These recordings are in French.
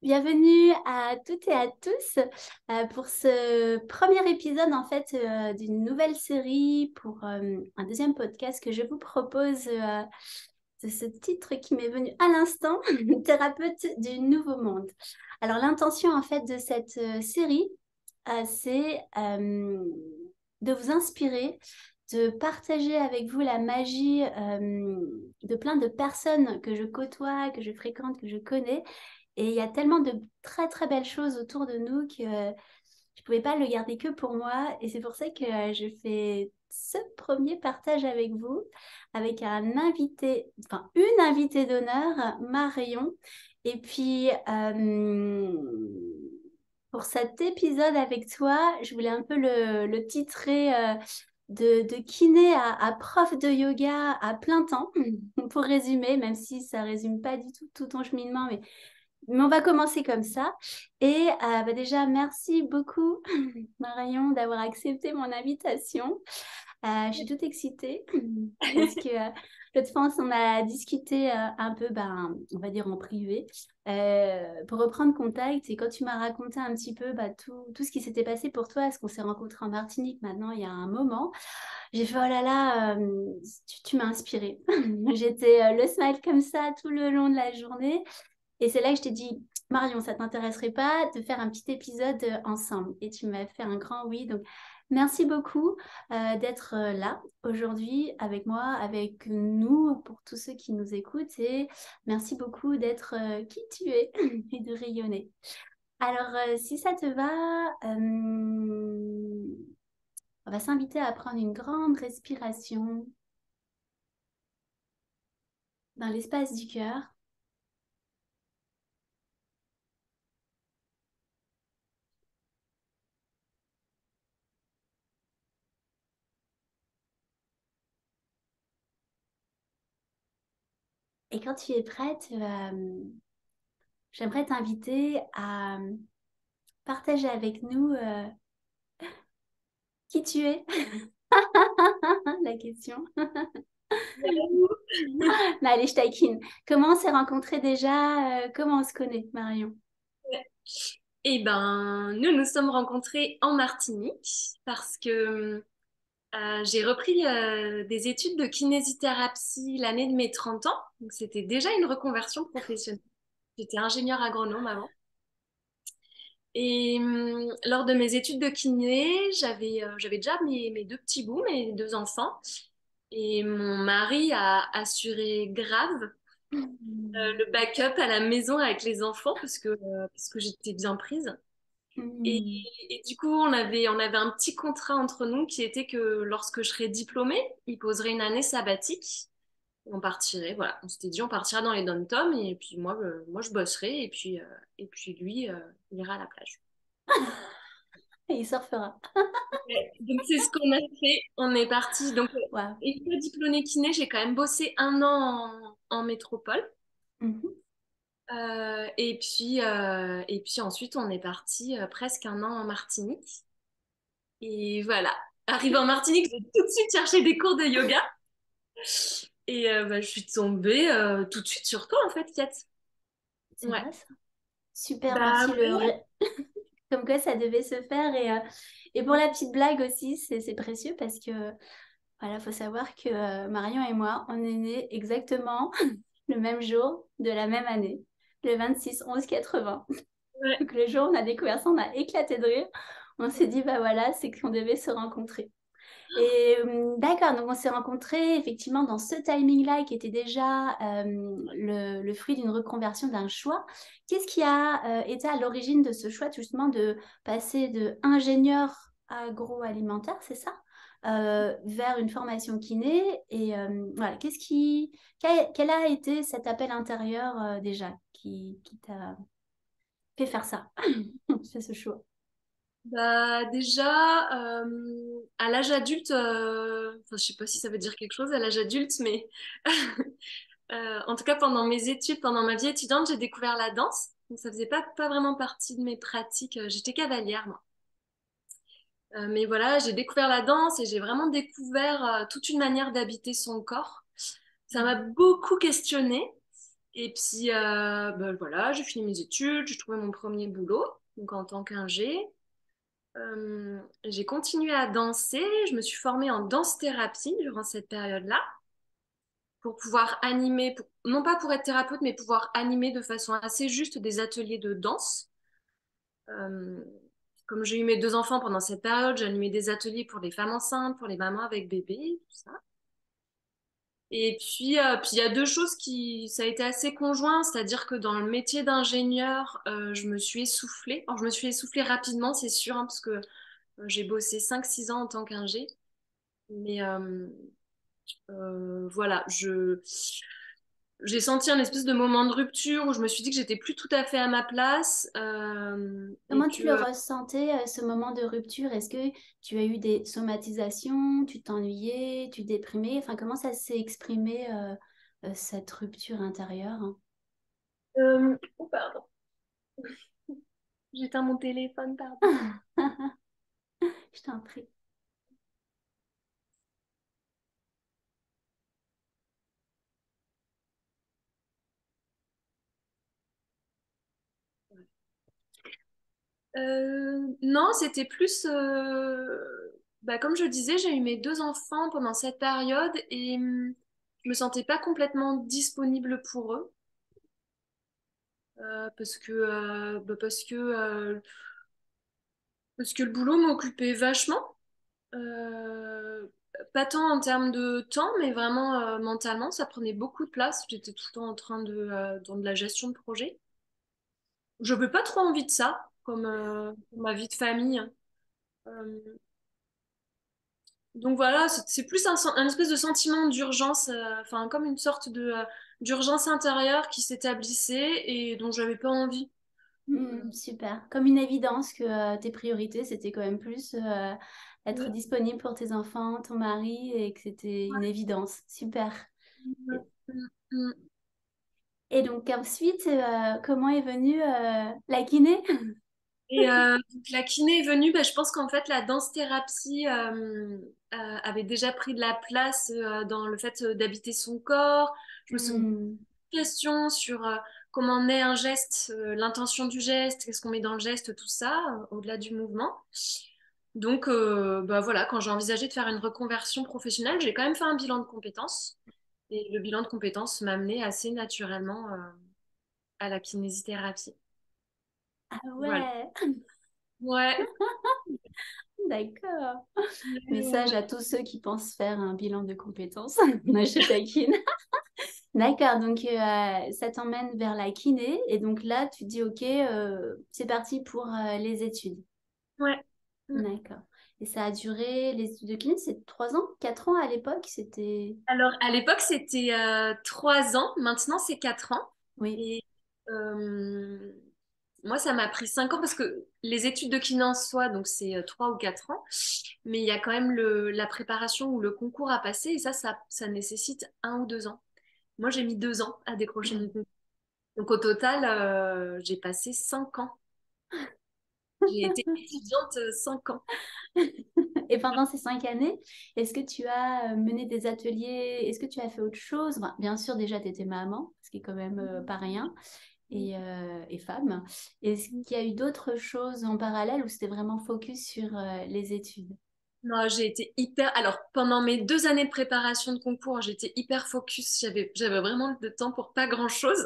Bienvenue à toutes et à tous pour ce premier épisode en fait d'une nouvelle série pour un deuxième podcast que je vous propose de ce titre qui m'est venu à l'instant, Thérapeute du Nouveau Monde. Alors l'intention en fait de cette série, c'est de vous inspirer, de partager avec vous la magie de plein de personnes que je côtoie, que je fréquente, que je connais. Et il y a tellement de très très belles choses autour de nous que je ne pouvais pas le garder que pour moi. Et c'est pour ça que je fais ce premier partage avec vous, avec un invité, enfin une invitée d'honneur, Marion. Et puis, pour cet épisode avec toi, je voulais un peu le titrer de kiné à prof de yoga à plein temps, pour résumer, même si ça résume pas du tout ton cheminement, mais on va commencer comme ça. Et déjà, merci beaucoup, Marion, d'avoir accepté mon invitation. Je suis toute excitée parce que l'autre fois, on a discuté un peu, on va dire en privé, pour reprendre contact. Et quand tu m'as raconté un petit peu tout ce qui s'était passé pour toi, parce qu'on s'est rencontrés en Martinique maintenant, il y a un moment, j'ai fait, oh là là, tu m'as inspirée. J'étais le smile comme ça tout le long de la journée. Et c'est là que je t'ai dit, Marion, ça t'intéresserait pas de faire un petit épisode ensemble? Et tu m'as fait un grand oui. Donc, merci beaucoup d'être là aujourd'hui avec moi, avec nous, pour tous ceux qui nous écoutent. Et merci beaucoup d'être qui tu es et de rayonner. Alors, si ça te va, on va s'inviter à prendre une grande respiration dans l'espace du cœur. Et quand tu es prête, j'aimerais t'inviter à partager avec nous qui tu es. La question. Non, allez, je taquine. Comment on s'est rencontrés déjà? Comment on se connaît, Marion? Eh ben, nous nous sommes rencontrés en Martinique parce que j'ai repris des études de kinésithérapie l'année de mes 30 ans. Donc, c'était déjà une reconversion professionnelle. J'étais ingénieure agronome avant. Et lors de mes études de kiné, j'avais déjà mes deux petits bouts, mes deux enfants. Et mon mari a assuré grave le backup à la maison avec les enfants parce que j'étais bien prise. Et, Hmm. et du coup, on avait un petit contrat entre nous qui était que lorsque je serais diplômée, il poserait une année sabbatique. On partirait, voilà. On s'était dit, on partira dans les dom-toms et puis moi je bosserai et puis lui, il ira à la plage. Et il surfera. Ouais. Donc c'est ce qu'on a fait. On est parti. Donc Waouh. une fois diplômée kiné, j'ai quand même bossé un an en métropole. Mhm. Et puis ensuite, on est parti presque un an en Martinique. Et voilà. Arrivé en Martinique, j'ai tout de suite cherché des cours de yoga. Et je suis tombée tout de suite sur toi, en fait, Kat. C'est Ouais. vrai ça. Super, Bah merci. ouais. Comme quoi ça devait se faire. Et pour la petite blague aussi, c'est précieux parce que voilà, faut savoir que Marion et moi, on est nés exactement le même jour de la même année, le 26/11/80. Ouais. Donc le jour où on a découvert ça, on a éclaté de rire. On s'est dit, bah voilà, c'est qu'on devait se rencontrer. Et d'accord, donc on s'est rencontrés effectivement dans ce timing-là qui était déjà le fruit d'une reconversion, d'un choix. Qu'est-ce qui a été à l'origine de ce choix justement de passer de ingénieur agroalimentaire, c'est ça, vers une formation kiné? Et voilà, quel a été cet appel intérieur déjà qui t'a fait faire ça, fait ce choix? Bah déjà, à l'âge adulte, enfin, je sais pas si ça veut dire quelque chose à l'âge adulte, mais en tout cas pendant mes études, pendant ma vie étudiante, j'ai découvert la danse. Donc, ça faisait pas vraiment partie de mes pratiques. J'étais cavalière, moi. Mais voilà, j'ai découvert la danse et j'ai vraiment découvert toute une manière d'habiter son corps. Ça m'a beaucoup questionnée. Et puis, ben voilà, j'ai fini mes études, j'ai trouvé mon premier boulot, donc en tant qu'ingé. J'ai continué à danser, je me suis formée en danse-thérapie durant cette période-là pour pouvoir animer, non pas pour être thérapeute, mais pouvoir animer de façon assez juste des ateliers de danse. Euh, Comme j'ai eu mes deux enfants pendant cette période, j'ai animé des ateliers pour les femmes enceintes, pour les mamans avec bébé, tout ça. Et puis il y a deux choses ça a été assez conjoint, c'est-à-dire que dans le métier d'ingénieur, je me suis essoufflée. Alors, je me suis essoufflée rapidement, c'est sûr, hein, parce que j'ai bossé 5 6 ans en tant qu'ingé. Mais voilà, j'ai senti un espèce de moment de rupture où je me suis dit que j'étais plus tout à fait à ma place et Comment tu le que ressentais, ce moment de rupture? Est-ce que tu as eu des somatisations, tu t'ennuyais, tu déprimais? Enfin, comment ça s'est exprimé, cette rupture intérieure? oh, pardon, j'éteins mon téléphone, pardon. Je t'en prie. Non, c'était plus, bah, comme je disais, j'ai eu mes deux enfants pendant cette période et je me sentais pas complètement disponible pour eux parce que le boulot m'occupait vachement. Euh, Pas tant en termes de temps, mais vraiment mentalement, ça prenait beaucoup de place. J'étais tout le temps en train dans de la gestion de projet. Je n'avais pas trop envie de ça, comme ma vie de famille. Euh, donc voilà, c'est plus un espèce de sentiment d'urgence, enfin comme une sorte d'urgence intérieure qui s'établissait et dont j'avais pas envie. Super. Comme une évidence que tes priorités, c'était quand même plus être Ouais. disponible pour tes enfants, ton mari, et que c'était une évidence. Super. Mm, mm, mm. Et donc ensuite, comment est venue la kiné? Et donc, la kiné est venue, bah, je pense qu'en fait la danse-thérapie avait déjà pris de la place dans le fait d'habiter son corps. Je me suis posé Hmm. des questions sur comment naît un geste, l'intention du geste, qu'est-ce qu'on met dans le geste, tout ça, au-delà du mouvement. Donc bah, voilà, quand j'ai envisagé de faire une reconversion professionnelle, j'ai quand même fait un bilan de compétences. Et le bilan de compétences m'a amené assez naturellement à la kinésithérapie. Ah Voilà. ouais, Ouais. d'accord. Ouais, Message à tous ceux qui pensent faire un bilan de compétences. Je taquine. D'accord, donc ça t'emmène vers la kiné et donc là tu dis ok, c'est parti pour les études. ouais. Mm. D'accord. Et ça a duré, les études de kiné, c'est 3 ans, 4 ans à l'époque, c'était... Alors, à l'époque, c'était 3 ans. Maintenant, c'est 4 ans. Oui. Et euh, moi, ça m'a pris 5 ans parce que les études de kiné en soi, donc c'est 3 ou 4 ans. Mais il y a quand même la préparation ou le concours à passer. Et ça nécessite 1 ou 2 ans. Moi, j'ai mis 2 ans à décrocher mon concours. Donc, au total, j'ai passé 5 ans. J'ai été étudiante 5 ans. Et pendant ces 5 années, est-ce que tu as mené des ateliers? Est-ce que tu as fait autre chose? Enfin, bien sûr, déjà, tu étais maman, ce qui est quand même pas rien, et femme. Est-ce qu'il y a eu d'autres choses en parallèle ou c'était vraiment focus sur les études? Non, j'ai été hyper. Alors, pendant mes 2 années de préparation de concours, j'étais hyper focus. J'avais vraiment le temps pour pas grand-chose.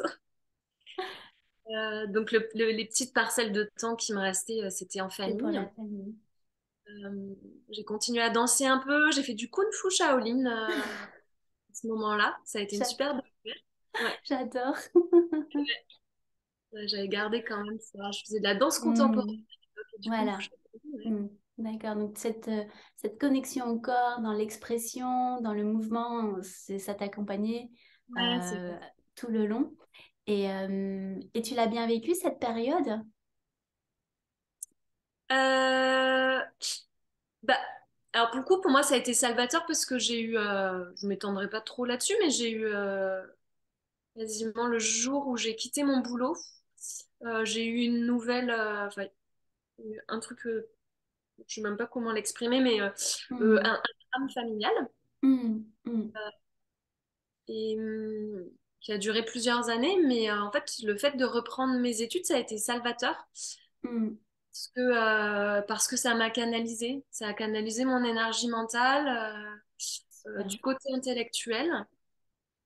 Donc, les petites parcelles de temps qui me restaient, c'était en C'était pour famille. la famille. J'ai continué à danser un peu. J'ai fait du Kung Fu Shaolin à ce moment-là. Ça a été une super J'adore. découverte. Ouais, J'adore. ouais, j'avais gardé quand même ça. Je faisais de la danse contemporaine Hmm, et du Kung Fu voilà. Shaolin. Ouais, Hmm, d'accord. Donc, cette connexion au corps, dans l'expression, dans le mouvement, ça t'accompagnait ouais, c'est euh, tout le long. Et tu l'as bien vécu cette période? vrai. Bah, alors pour le coup, pour moi, ça a été salvateur parce que je m'étendrai pas trop là-dessus, mais j'ai eu quasiment le jour où j'ai quitté mon boulot, j'ai eu une nouvelle, enfin, un truc, je sais même pas comment l'exprimer, mais Hmm, un drame familial. hmm, hmm. Et qui a duré plusieurs années, mais en fait, le fait de reprendre mes études, ça a été salvateur Mm. parce que ça a canalisé mon énergie mentale Super, du côté intellectuel,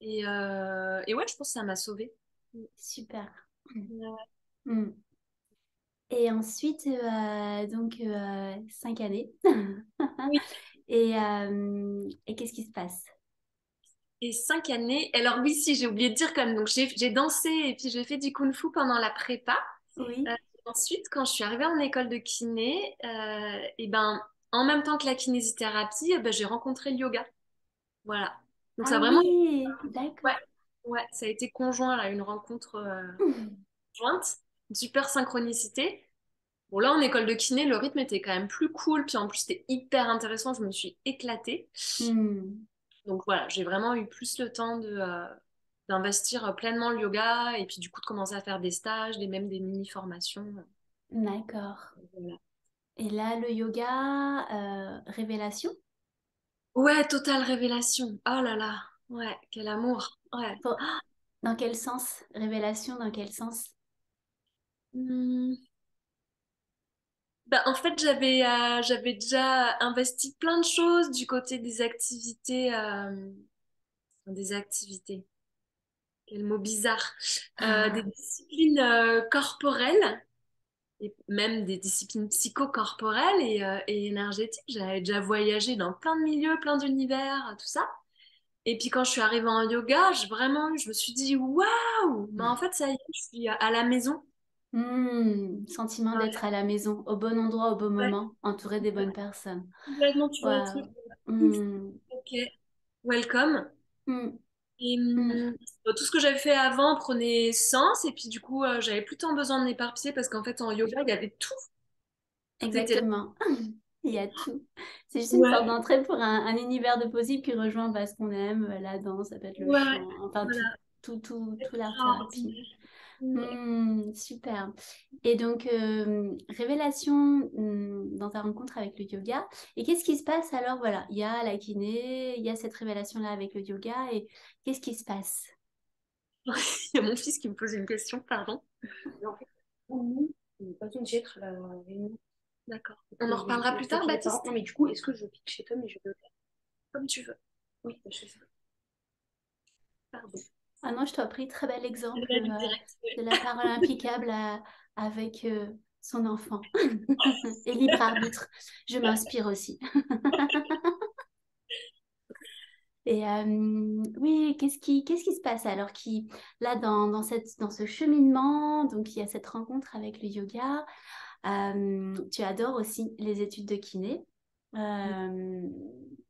et ouais, je pense que ça m'a sauvée. super. Ouais. Mm. Et ensuite, donc, 5 années. Oui. Et qu'est-ce qui se passe? Et 5 années. Alors oui, si, j'ai oublié de dire quand même. Donc j'ai dansé et puis j'ai fait du kung-fu pendant la prépa. Oui. Ensuite, quand je suis arrivée en école de kiné, et ben, en même temps que la kinésithérapie, ben, j'ai rencontré le yoga. Voilà. Donc ça Ah a vraiment, oui, ouais, d'accord. ouais, ça a été conjoint là, une rencontre jointe, une super synchronicité. Bon là, en école de kiné, le rythme était quand même plus cool, puis en plus c'était hyper intéressant. Je me suis éclatée. Hmm, Donc voilà, j'ai vraiment eu plus le temps d'investir pleinement le yoga et puis du coup de commencer à faire des stages, même des mini-formations. d'accord. Voilà. Et là, le yoga, révélation? Ouais, totale révélation. Oh là là, ouais, quel amour. Ouais. Faut- Dans quel sens? Révélation, dans quel sens? Hmm. Bah, en fait, j'avais déjà investi plein de choses du côté des activités. Quel mot bizarre. Des disciplines corporelles et même des disciplines psychocorporelles et énergétiques. J'avais déjà voyagé dans plein de milieux, plein d'univers, tout ça. Et puis quand je suis arrivée en yoga, je me suis dit, waouh, mais en fait, ça y est, je suis à la maison. Sentiment Ouais, d'être à la maison, au bon endroit, au bon ouais, moment, entouré des ouais. bonnes personnes. Complètement, tu vois le truc. Waouh. Hmm, Ok, welcome. hmm, Et hmm. tout ce que j'avais fait avant prenait sens. Et puis du coup, j'avais plus tant besoin de m'éparpiller parce qu'en fait, en yoga, il y avait tout. Tout était là. Exactement. Il y a tout. C'est juste une porte Ouais, d'entrée pour un univers de possibles qui rejoint bah, ce qu'on aime, la danse, ça peut être le ouais, chant, enfin tout, voilà. tout l'art-thérapie. Extraordinaire. Ouais. Super. Et donc, révélation dans ta rencontre avec le yoga. Et qu'est-ce qui se passe alors? Voilà, il y a la kiné, il y a cette révélation-là avec le yoga. Et qu'est-ce qui se passe? Il y a mon fils qui me pose une question, pardon. Mais en fait, pour nous, on n'est pas une être la réunion. D'accord. On en reparlera plus tard, Baptiste. Non, mais du coup, est-ce que je pique chez toi, mais je veux le faire comme tu veux. Oui, je fais ça. Pardon. Ah non, je t'en prie, très bel Elle exemple va aller direct. de Ouais. la parole impeccable avec son enfant. Et libre arbitre. Je m'inspire aussi. Et oui, qu'est-ce qui se passe alors là dans ce cheminement, donc il y a cette rencontre avec le yoga, tu adores aussi les études de kiné. Euh,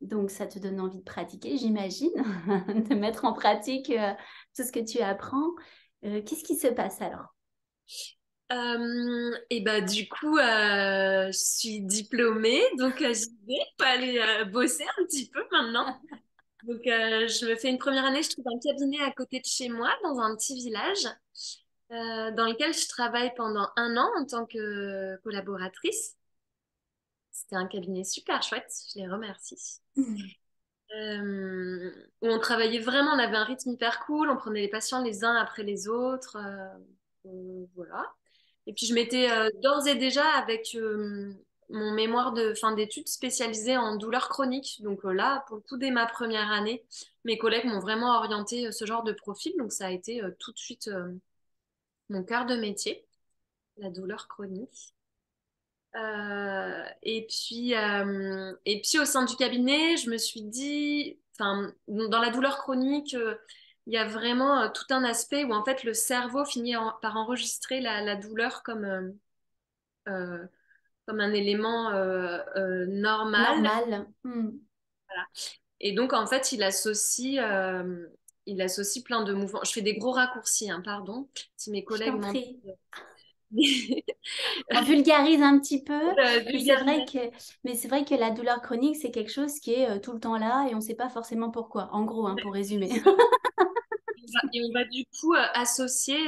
donc ça te donne envie de pratiquer, j'imagine, de mettre en pratique tout ce que tu apprends. Qu'est-ce qui se passe alors? Et bah du coup, je suis diplômée, donc j'y vais pas aller bosser un petit peu maintenant. Donc je me fais une première année, je trouve un cabinet à côté de chez moi, dans un petit village, dans lequel je travaille pendant 1 an en tant que collaboratrice. C'était un cabinet super chouette, je les remercie. Où on travaillait vraiment, on avait un rythme hyper cool, on prenait les patients les uns après les autres, voilà. Et puis je m'étais d'ores et déjà avec mon mémoire de fin d'études spécialisée en douleurs chroniques. Donc là, pour le coup, dès ma première année, mes collègues m'ont vraiment orienté ce genre de profil, donc ça a été tout de suite mon cœur de métier, la douleur chronique. Et puis au sein du cabinet, je me suis dit, enfin, dans la douleur chronique, il y a vraiment tout un aspect où en fait le cerveau finit par enregistrer la douleur euh, comme un élément normal. Normal. Voilà. Et donc en fait, il associe plein de mouvements. Je fais des gros raccourcis, hein, pardon, si mes Je collègues t'en m'entendent. prie. On vulgarise un petit peu, mais c'est vrai Vulgariser. que, mais c'est vrai que la douleur chronique, c'est quelque chose qui est tout le temps là et on ne sait pas forcément pourquoi. En gros, hein, pour résumer. Et on va du coup associer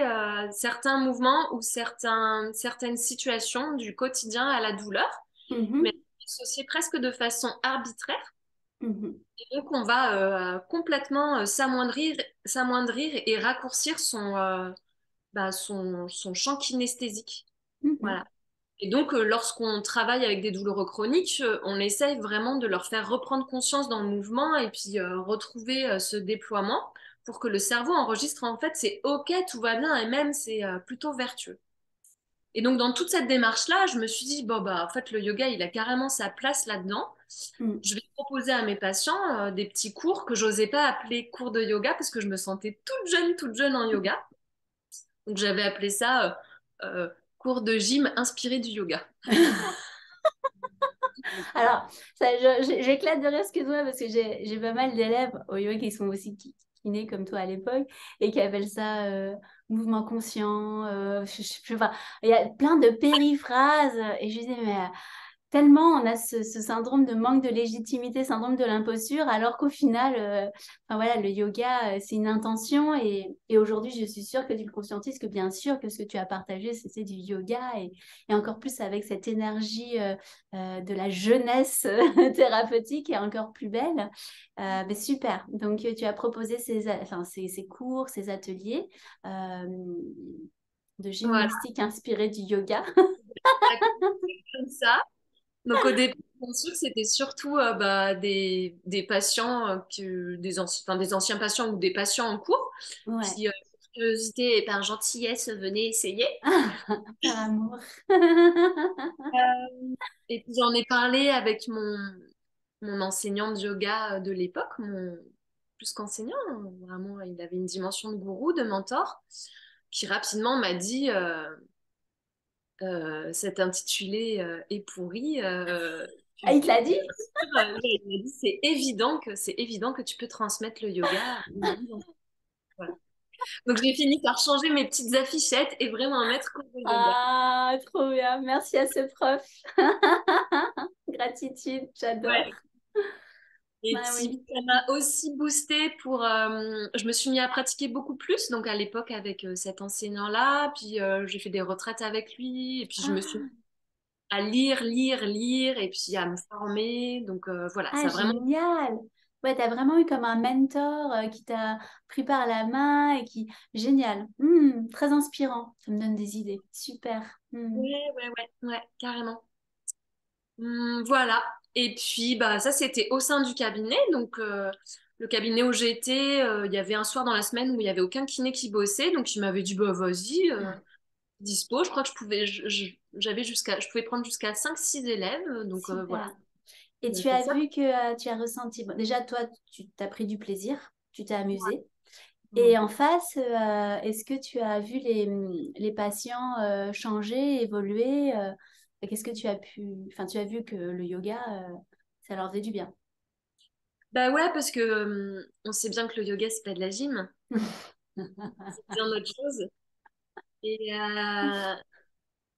certains mouvements ou certaines situations du quotidien à la douleur, mais Mhm. associer presque de façon arbitraire. Mhm. Et donc, on va complètement s'amoindrir et raccourcir son champ kinesthésique. Mhm. Voilà. Et donc, lorsqu'on travaille avec des douloureux chroniques, on essaye vraiment de leur faire reprendre conscience dans le mouvement et puis retrouver ce déploiement pour que le cerveau enregistre en fait c'est OK, tout va bien et même c'est plutôt vertueux. Et donc, dans toute cette démarche-là, je me suis dit, bon, bah, en fait, le yoga, il a carrément sa place là-dedans. Mhm. Je vais proposer à mes patients des petits cours que j'osais pas appeler cours de yoga parce que je me sentais toute jeune en yoga. Donc, j'avais appelé ça cours de gym inspiré du yoga. Alors, ça, j'éclate de rire, excuse-moi, parce que j'ai pas mal d'élèves au yoga qui sont aussi kinés comme toi à l'époque et qui appellent ça mouvement conscient. Enfin, il y a plein de périphrases et je disais, mais tellement on a ce syndrome de manque de légitimité, syndrome de l'imposture, alors qu'au final, enfin, voilà, le yoga, c'est une intention. Et aujourd'hui, je suis sûre que tu le conscientises, que bien sûr que ce que tu as partagé, c'était du yoga et encore plus avec cette énergie de la jeunesse thérapeutique est encore plus belle. Mais super. Donc, tu as proposé enfin, ces cours, ces ateliers euh, de Voilà, gymnastique inspirés du yoga. comme ça. Donc, au début, bien sûr, c'était surtout bah, des patients, enfin, des anciens patients ou des patients en cours Ouais. qui, par curiosité et par gentillesse, venaient essayer. Par amour. Et puis j'en ai parlé avec mon enseignant de yoga de l'époque, plus qu'enseignant, hein, vraiment, il avait une dimension de gourou, de mentor, qui rapidement m'a dit cet intitulé est pourri. Ah, il te l'a dit? Il m'a dit c'est évident que tu peux transmettre le yoga. Voilà. Donc j'ai fini par changer mes petites affichettes et vraiment mettre cours de yoga. Ah, trop bien. Merci à ce prof. Gratitude, j'adore. Ouais. Et Ah puis, oui. ça m'a aussi boosté pour. Je me suis mis à pratiquer beaucoup plus, donc à l'époque avec cet enseignant-là. Puis j'ai fait des retraites avec lui. Et puis je me suis mis Ah, à lire, et puis à me former. Donc voilà, ah, ça a vraiment. génial. Ouais, t'as vraiment eu comme un mentor qui t'a pris par la main et qui... Génial. Très inspirant. Ça me donne des idées. Super. Ouais, carrément. Voilà. Et puis, bah, ça, c'était au sein du cabinet. Donc, le cabinet où j'étais, il y avait un soir dans la semaine où il n'y avait aucun kiné qui bossait. Donc, il m'avait dit, bah, vas-y. Dispo. Je crois que je pouvais prendre jusqu'à 5 6 élèves. Donc voilà, Super. Et on a tu fait as ça. vu que tu as ressenti... Bon, déjà, toi, tu t'as pris du plaisir. Tu t'es amusé. Mm. Et en face, est-ce que tu as vu les patients changer, évoluer qu'est-ce que tu as pu... Enfin, tu as vu que le yoga, ça leur faisait du bien. Bah ouais, parce que on sait bien que le yoga, c'est pas de la gym, c'est bien autre chose. Et, euh,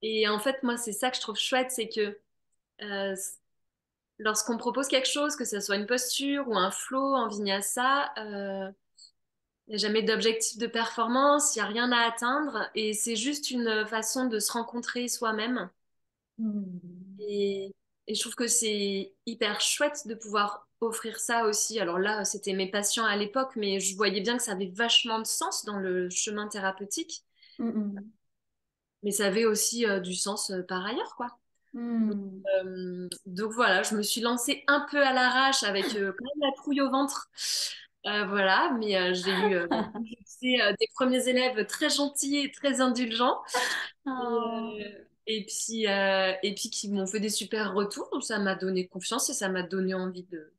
et en fait, moi, c'est ça que je trouve chouette, c'est que euh, lorsqu'on propose quelque chose, que ce soit une posture ou un flow en vinyasa, il n'y a jamais d'objectif de performance, il n'y a rien à atteindre, et c'est juste une façon de se rencontrer soi-même. Hmm. Et, et je trouve que c'est hyper chouette de pouvoir offrir ça aussi. Alors là, c'était mes patients à l'époque, mais je voyais bien que ça avait vachement de sens dans le chemin thérapeutique. Hmm. Mais ça avait aussi du sens par ailleurs, quoi. Donc, Hmm. donc voilà, je me suis lancée un peu à l'arrache avec quand même la trouille au ventre. Voilà, mais j'ai eu des premiers élèves très gentils et très indulgents. Oh. Et puis qui m'ont fait des super retours. Donc ça m'a donné confiance et ça m'a donné envie de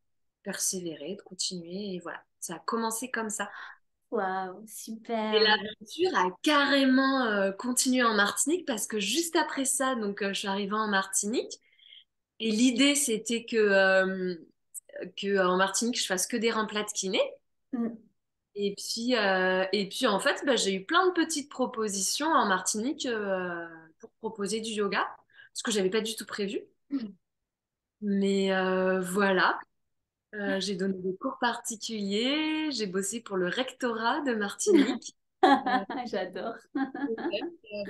persévérer, de continuer. Et voilà, ça a commencé comme ça. Waouh, Et super. l'aventure a carrément continué en Martinique parce que juste après ça, donc je suis arrivée en Martinique. Et l'idée, c'était que en Martinique, je fasse que des remplats de kiné. Hmm. Et puis en fait, bah, j'ai eu plein de petites propositions en Martinique pour proposer du yoga, ce que j'avais pas du tout prévu. Mais voilà, j'ai donné des cours particuliers, j'ai bossé pour le rectorat de Martinique. Euh, J'adore.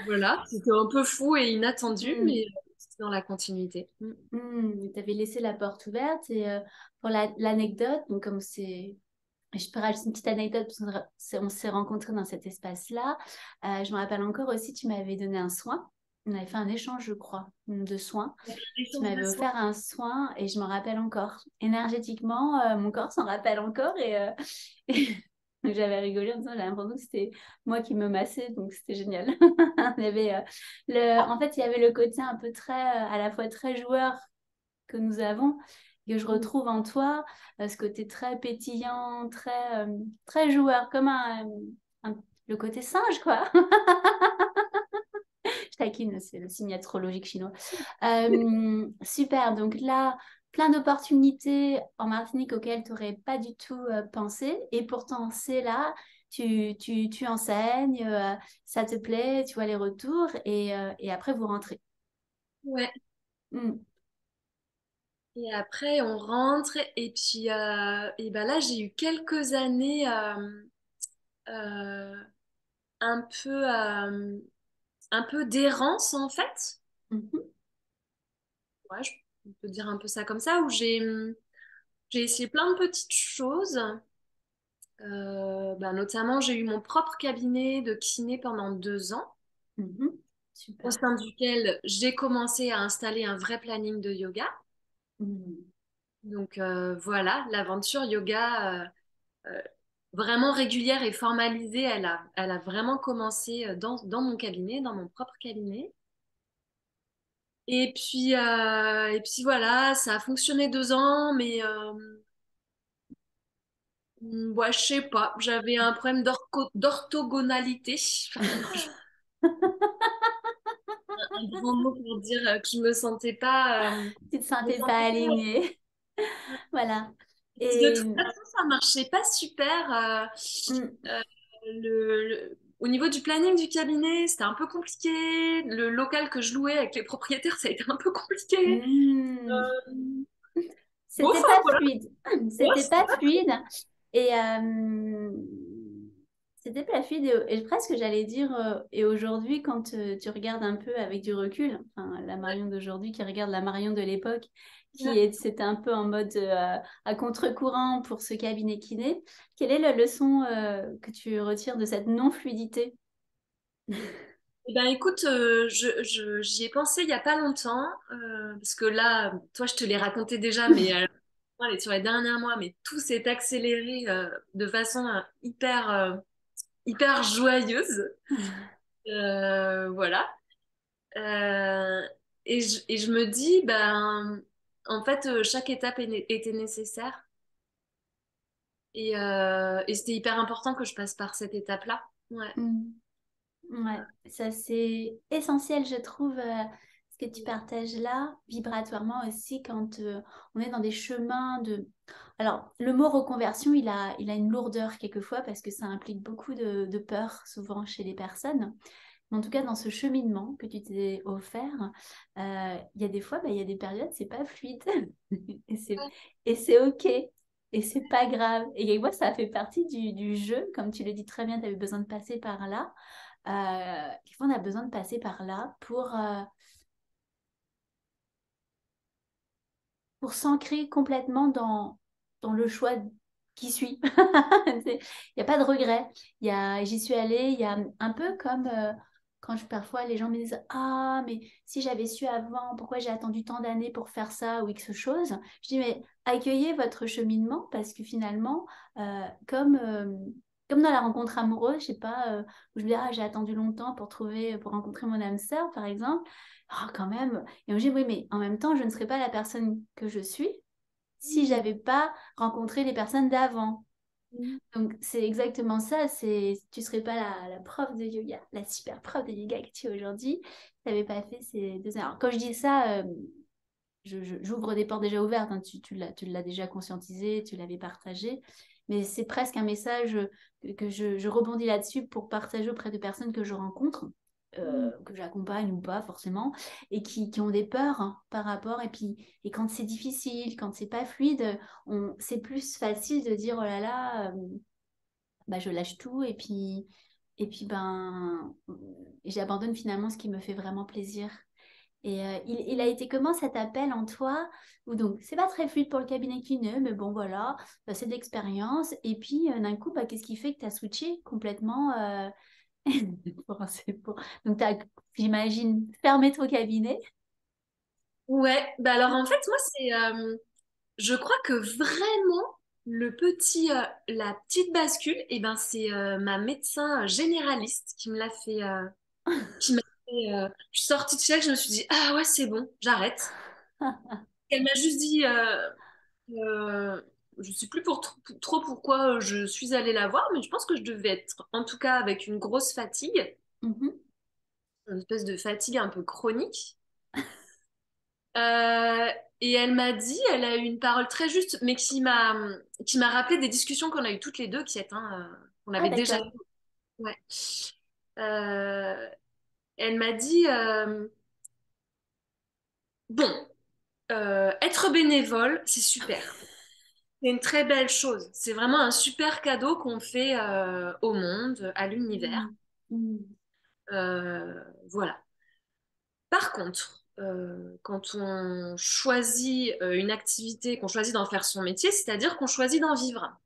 voilà, c'était un peu fou et inattendu, Hmm. mais dans la continuité. Tu avais laissé la porte ouverte et pour l'anecdote, donc comme c'est... Je peux rajouter une petite anecdote parce qu'on s'est rencontrés dans cet espace-là. Je me rappelle encore aussi, tu m'avais donné un soin. On avait fait un échange, je crois, de soins. Tu L'échange de m'avais soins. offert un soin et je me rappelle encore. Énergétiquement, mon corps s'en rappelle encore et j'avais rigolé en disant, j'avais l'impression que c'était moi qui me massais, donc c'était génial. Il y avait, en fait, il y avait le côté un peu très, à la fois très joueur que nous avons, que je retrouve en toi, ce côté très pétillant, très joueur, comme le côté singe, quoi. Je taquine, c'est le signe astrologique chinois. Super, donc là, plein d'opportunités en Martinique auxquelles tu n'aurais pas du tout pensé, et pourtant c'est là, tu enseignes, ça te plaît, tu vois les retours, et après vous rentrez. Ouais. Mm. Et après, on rentre et ben là, j'ai eu quelques années euh, un peu, un peu d'errance en fait. Mhm. Ouais, on peut dire un peu ça comme ça, où j'ai essayé plein de petites choses. Ben, notamment, j'ai eu mon propre cabinet de kiné pendant 2 ans, Mhm. au Super. sein duquel j'ai commencé à installer un vrai planning de yoga. Mm. Donc voilà, l'aventure yoga vraiment régulière et formalisée, elle a vraiment commencé dans mon cabinet, dans mon propre cabinet. Et puis voilà, ça a fonctionné 2 ans, mais ouais, je sais pas, j'avais un problème d'orthogonalité, un grand mot pour dire que je me sentais pas, Tu te je me sentais pas sentais pas. alignée. Voilà. Puis de Et toute façon, ça marchait pas super. mm, Euh, au niveau du planning du cabinet, c'était un peu compliqué. Le local que je louais avec les propriétaires, ça a été un peu compliqué. mm, Euh, bon, c'était enfin, pas voilà. fluide. Ouais, C'était pas fluide. Et c'était pas fluide. Et presque, j'allais dire, et aujourd'hui, quand tu regardes un peu avec du recul, enfin, la Marion d'aujourd'hui qui regarde la Marion de l'époque, c'était un peu en mode à contre-courant pour ce cabinet kiné, quelle est la leçon que tu retires de cette non-fluidité? eh ben, écoute, j'y ai pensé il y a pas longtemps, parce que là, toi, je te l'ai raconté déjà, mais moi, sur les derniers mois, mais tout s'est accéléré de façon hyper joyeuse. Voilà. Euh, et je me dis, ben, en fait, chaque étape était nécessaire. Et c'était hyper important que je passe par cette étape-là. Ouais. Mm. Ouais, ça c'est essentiel, je trouve, ce que tu partages là, vibratoirement aussi, quand on est dans des chemins de... Alors, le mot reconversion, il a une lourdeur quelquefois parce que ça implique beaucoup de peur, souvent chez les personnes. Mais en tout cas, dans ce cheminement que tu t'es offert, il y a des fois, bah, il y a des périodes, c'est pas fluide. Et c'est, et c'est OK. Et c'est pas grave. Et moi, ça fait partie du jeu. Comme tu le dis très bien, tu avais besoin de passer par là. Des fois, on a besoin de passer par là pour s'ancrer complètement dans le choix qui suit. Il n'y a pas de regret. J'y suis allée, il y a un peu comme quand parfois les gens me disent ah, mais si j'avais su avant, pourquoi j'ai attendu tant d'années pour faire ça ou X chose. Je dis mais accueillez votre cheminement parce que finalement, comme dans la rencontre amoureuse, je sais pas, où je me dis ah, j'ai attendu longtemps pour rencontrer mon âme sœur, par exemple. Ah, quand même. Et on dit oui, mais en même temps, je ne serais pas la personne que je suis si Mhm. j'avais pas rencontré les personnes d'avant. Mhm. Donc, c'est exactement ça. Tu serais pas la prof de yoga, la super prof de yoga que tu es aujourd'hui. Tu n'avais pas fait ces 2 ans. Alors, quand je dis ça, j'ouvre des portes déjà ouvertes, hein. Tu l'as déjà conscientisé, tu l'avais partagé. Mais c'est presque un message que je rebondis là-dessus pour partager auprès de personnes que je rencontre, Mhm. que j'accompagne ou pas forcément, et qui ont des peurs hein, par rapport. Et quand c'est difficile, quand c'est pas fluide, c'est plus facile de dire oh là là, bah, je lâche tout et puis ben, j'abandonne finalement ce qui me fait vraiment plaisir. Et il a été comment cet appel en toi? Ou donc, c'est pas très fluide pour le cabinet kiné, mais bon, voilà, c'est de l'expérience. Et puis, d'un coup, bah, qu'est-ce qui fait que tu as switché complètement pour... Donc, tu as, j'imagine, fermé ton cabinet. Ouais, bah alors en fait, moi, je crois que vraiment, la petite bascule, et ben, c'est ma médecin généraliste qui me l'a fait, qui m'a fait, je suis sortie de chez elle, je me suis dit, ah ouais, c'est bon, j'arrête. Elle m'a juste dit, euh, je sais plus trop pourquoi je suis allée la voir, mais je pense que je devais être, en tout cas, avec une grosse fatigue, Mhm. une espèce de fatigue un peu chronique. Euh, et elle m'a dit, elle a eu une parole très juste, mais qui m'a rappelé des discussions qu'on a eues toutes les deux, qu'on Ah, avait déjà eues. d'accord. Ouais. Euh, Elle m'a dit, bon, être bénévole, c'est super. C'est une très belle chose. C'est vraiment un super cadeau qu'on fait au monde, à l'univers. Mm. Mm. Voilà. Par contre, quand on choisit une activité, qu'on choisit d'en faire son métier, c'est-à-dire qu'on choisit d'en vivre.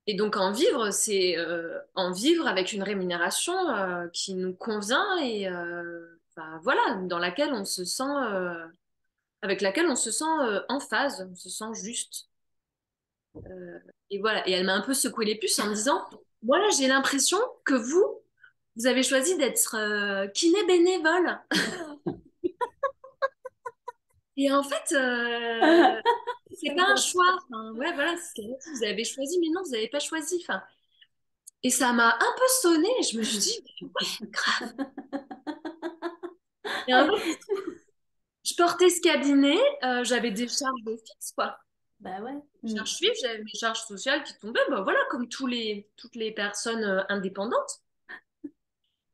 Et donc en vivre, c'est en vivre avec une rémunération qui nous convient et enfin, voilà, dans laquelle on se sent, avec laquelle on se sent en phase, on se sent juste. Et voilà. Et elle m'a un peu secoué les puces en me disant, voilà, j'ai l'impression que vous avez choisi d'être kiné bénévole. Et en fait, c'est pas un J'adore. choix. Enfin, ouais, voilà, c'est ce qu'elle a dit. Vous avez choisi, mais non, vous n'avez pas choisi. Enfin, et ça m'a un peu sonnée. Je me suis dit, mais ouais, grave. Et en fait, je portais ce cabinet, j'avais des charges fixes, quoi. Bah ouais. Des Mm. charges fixes, j'avais mes charges sociales qui tombaient, bah voilà, comme toutes les personnes indépendantes.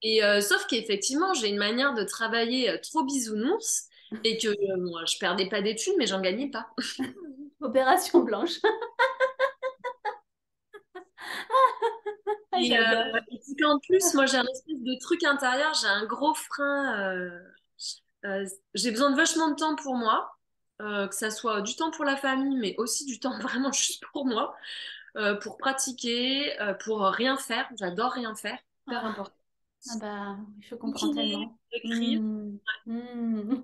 Et sauf qu'effectivement, j'ai une manière de travailler trop bisounours et que moi, je perdais pas d'études, mais j'en gagnais pas. Opération blanche. Et, J'adore. et puis qu'en plus, moi, j'ai un espèce de truc intérieur, j'ai un gros frein. J'ai besoin de vachement de temps pour moi, que ça soit du temps pour la famille, mais aussi du temps vraiment juste pour moi, pour pratiquer, pour rien faire. J'adore rien faire, hyper Ah, important. ah bah, je comprends Bouquiner, tellement. écrire. Mm. Mm.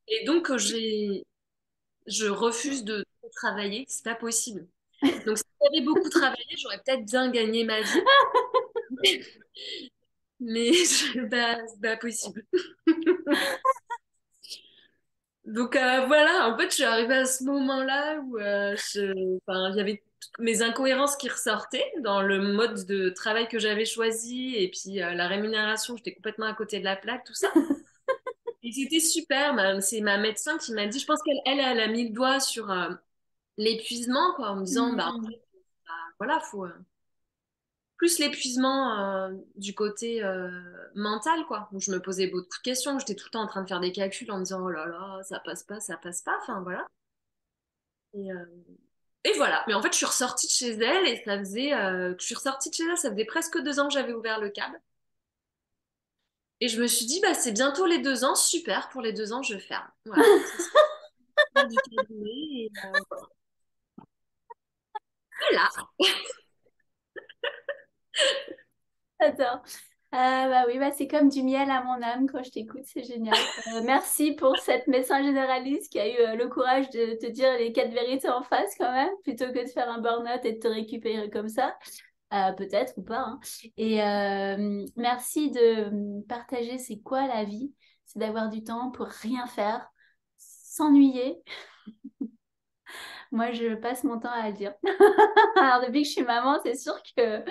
Et donc, je refuse de travailler, c'est pas possible. Donc, si j'avais beaucoup travaillé, j'aurais peut-être bien gagné ma vie, mais c'est pas possible. Donc voilà, en fait, je suis arrivée à ce moment-là où enfin, il y avait toutes mes incohérences qui ressortaient dans le mode de travail que j'avais choisi et puis la rémunération, j'étais complètement à côté de la plaque, tout ça. Et c'était super, c'est ma médecin qui m'a dit, je pense elle a mis le doigt sur l'épuisement, quoi, en me disant, bah, en Mm. fait, bah, voilà, faut plus l'épuisement du côté mental, quoi. Où je me posais beaucoup de questions, j'étais tout le temps en train de faire des calculs en me disant, oh là là, ça passe pas, enfin voilà. Et, euh, et voilà. Mais en fait, je suis ressortie de chez elle et ça faisait que je suis ressortie de chez elle, ça faisait presque 2 ans que j'avais ouvert le câble. Et je me suis dit, bah, c'est bientôt les 2 ans, super, pour les 2 ans, je ferme. Voilà. Ça, c'est l'heure du cabinet. Et, voilà. J'adore. Bah oui, bah c'est comme du miel à mon âme quand je t'écoute, c'est génial. Merci pour cette médecin généraliste qui a eu le courage de te dire les quatre vérités en face quand même, plutôt que de faire un burn-out et de te récupérer comme ça. Peut-être ou pas, hein. Et merci de partager c'est quoi la vie, c'est d'avoir du temps pour rien faire, s'ennuyer. Moi, je passe mon temps à le dire. Alors, depuis que je suis maman, c'est sûr que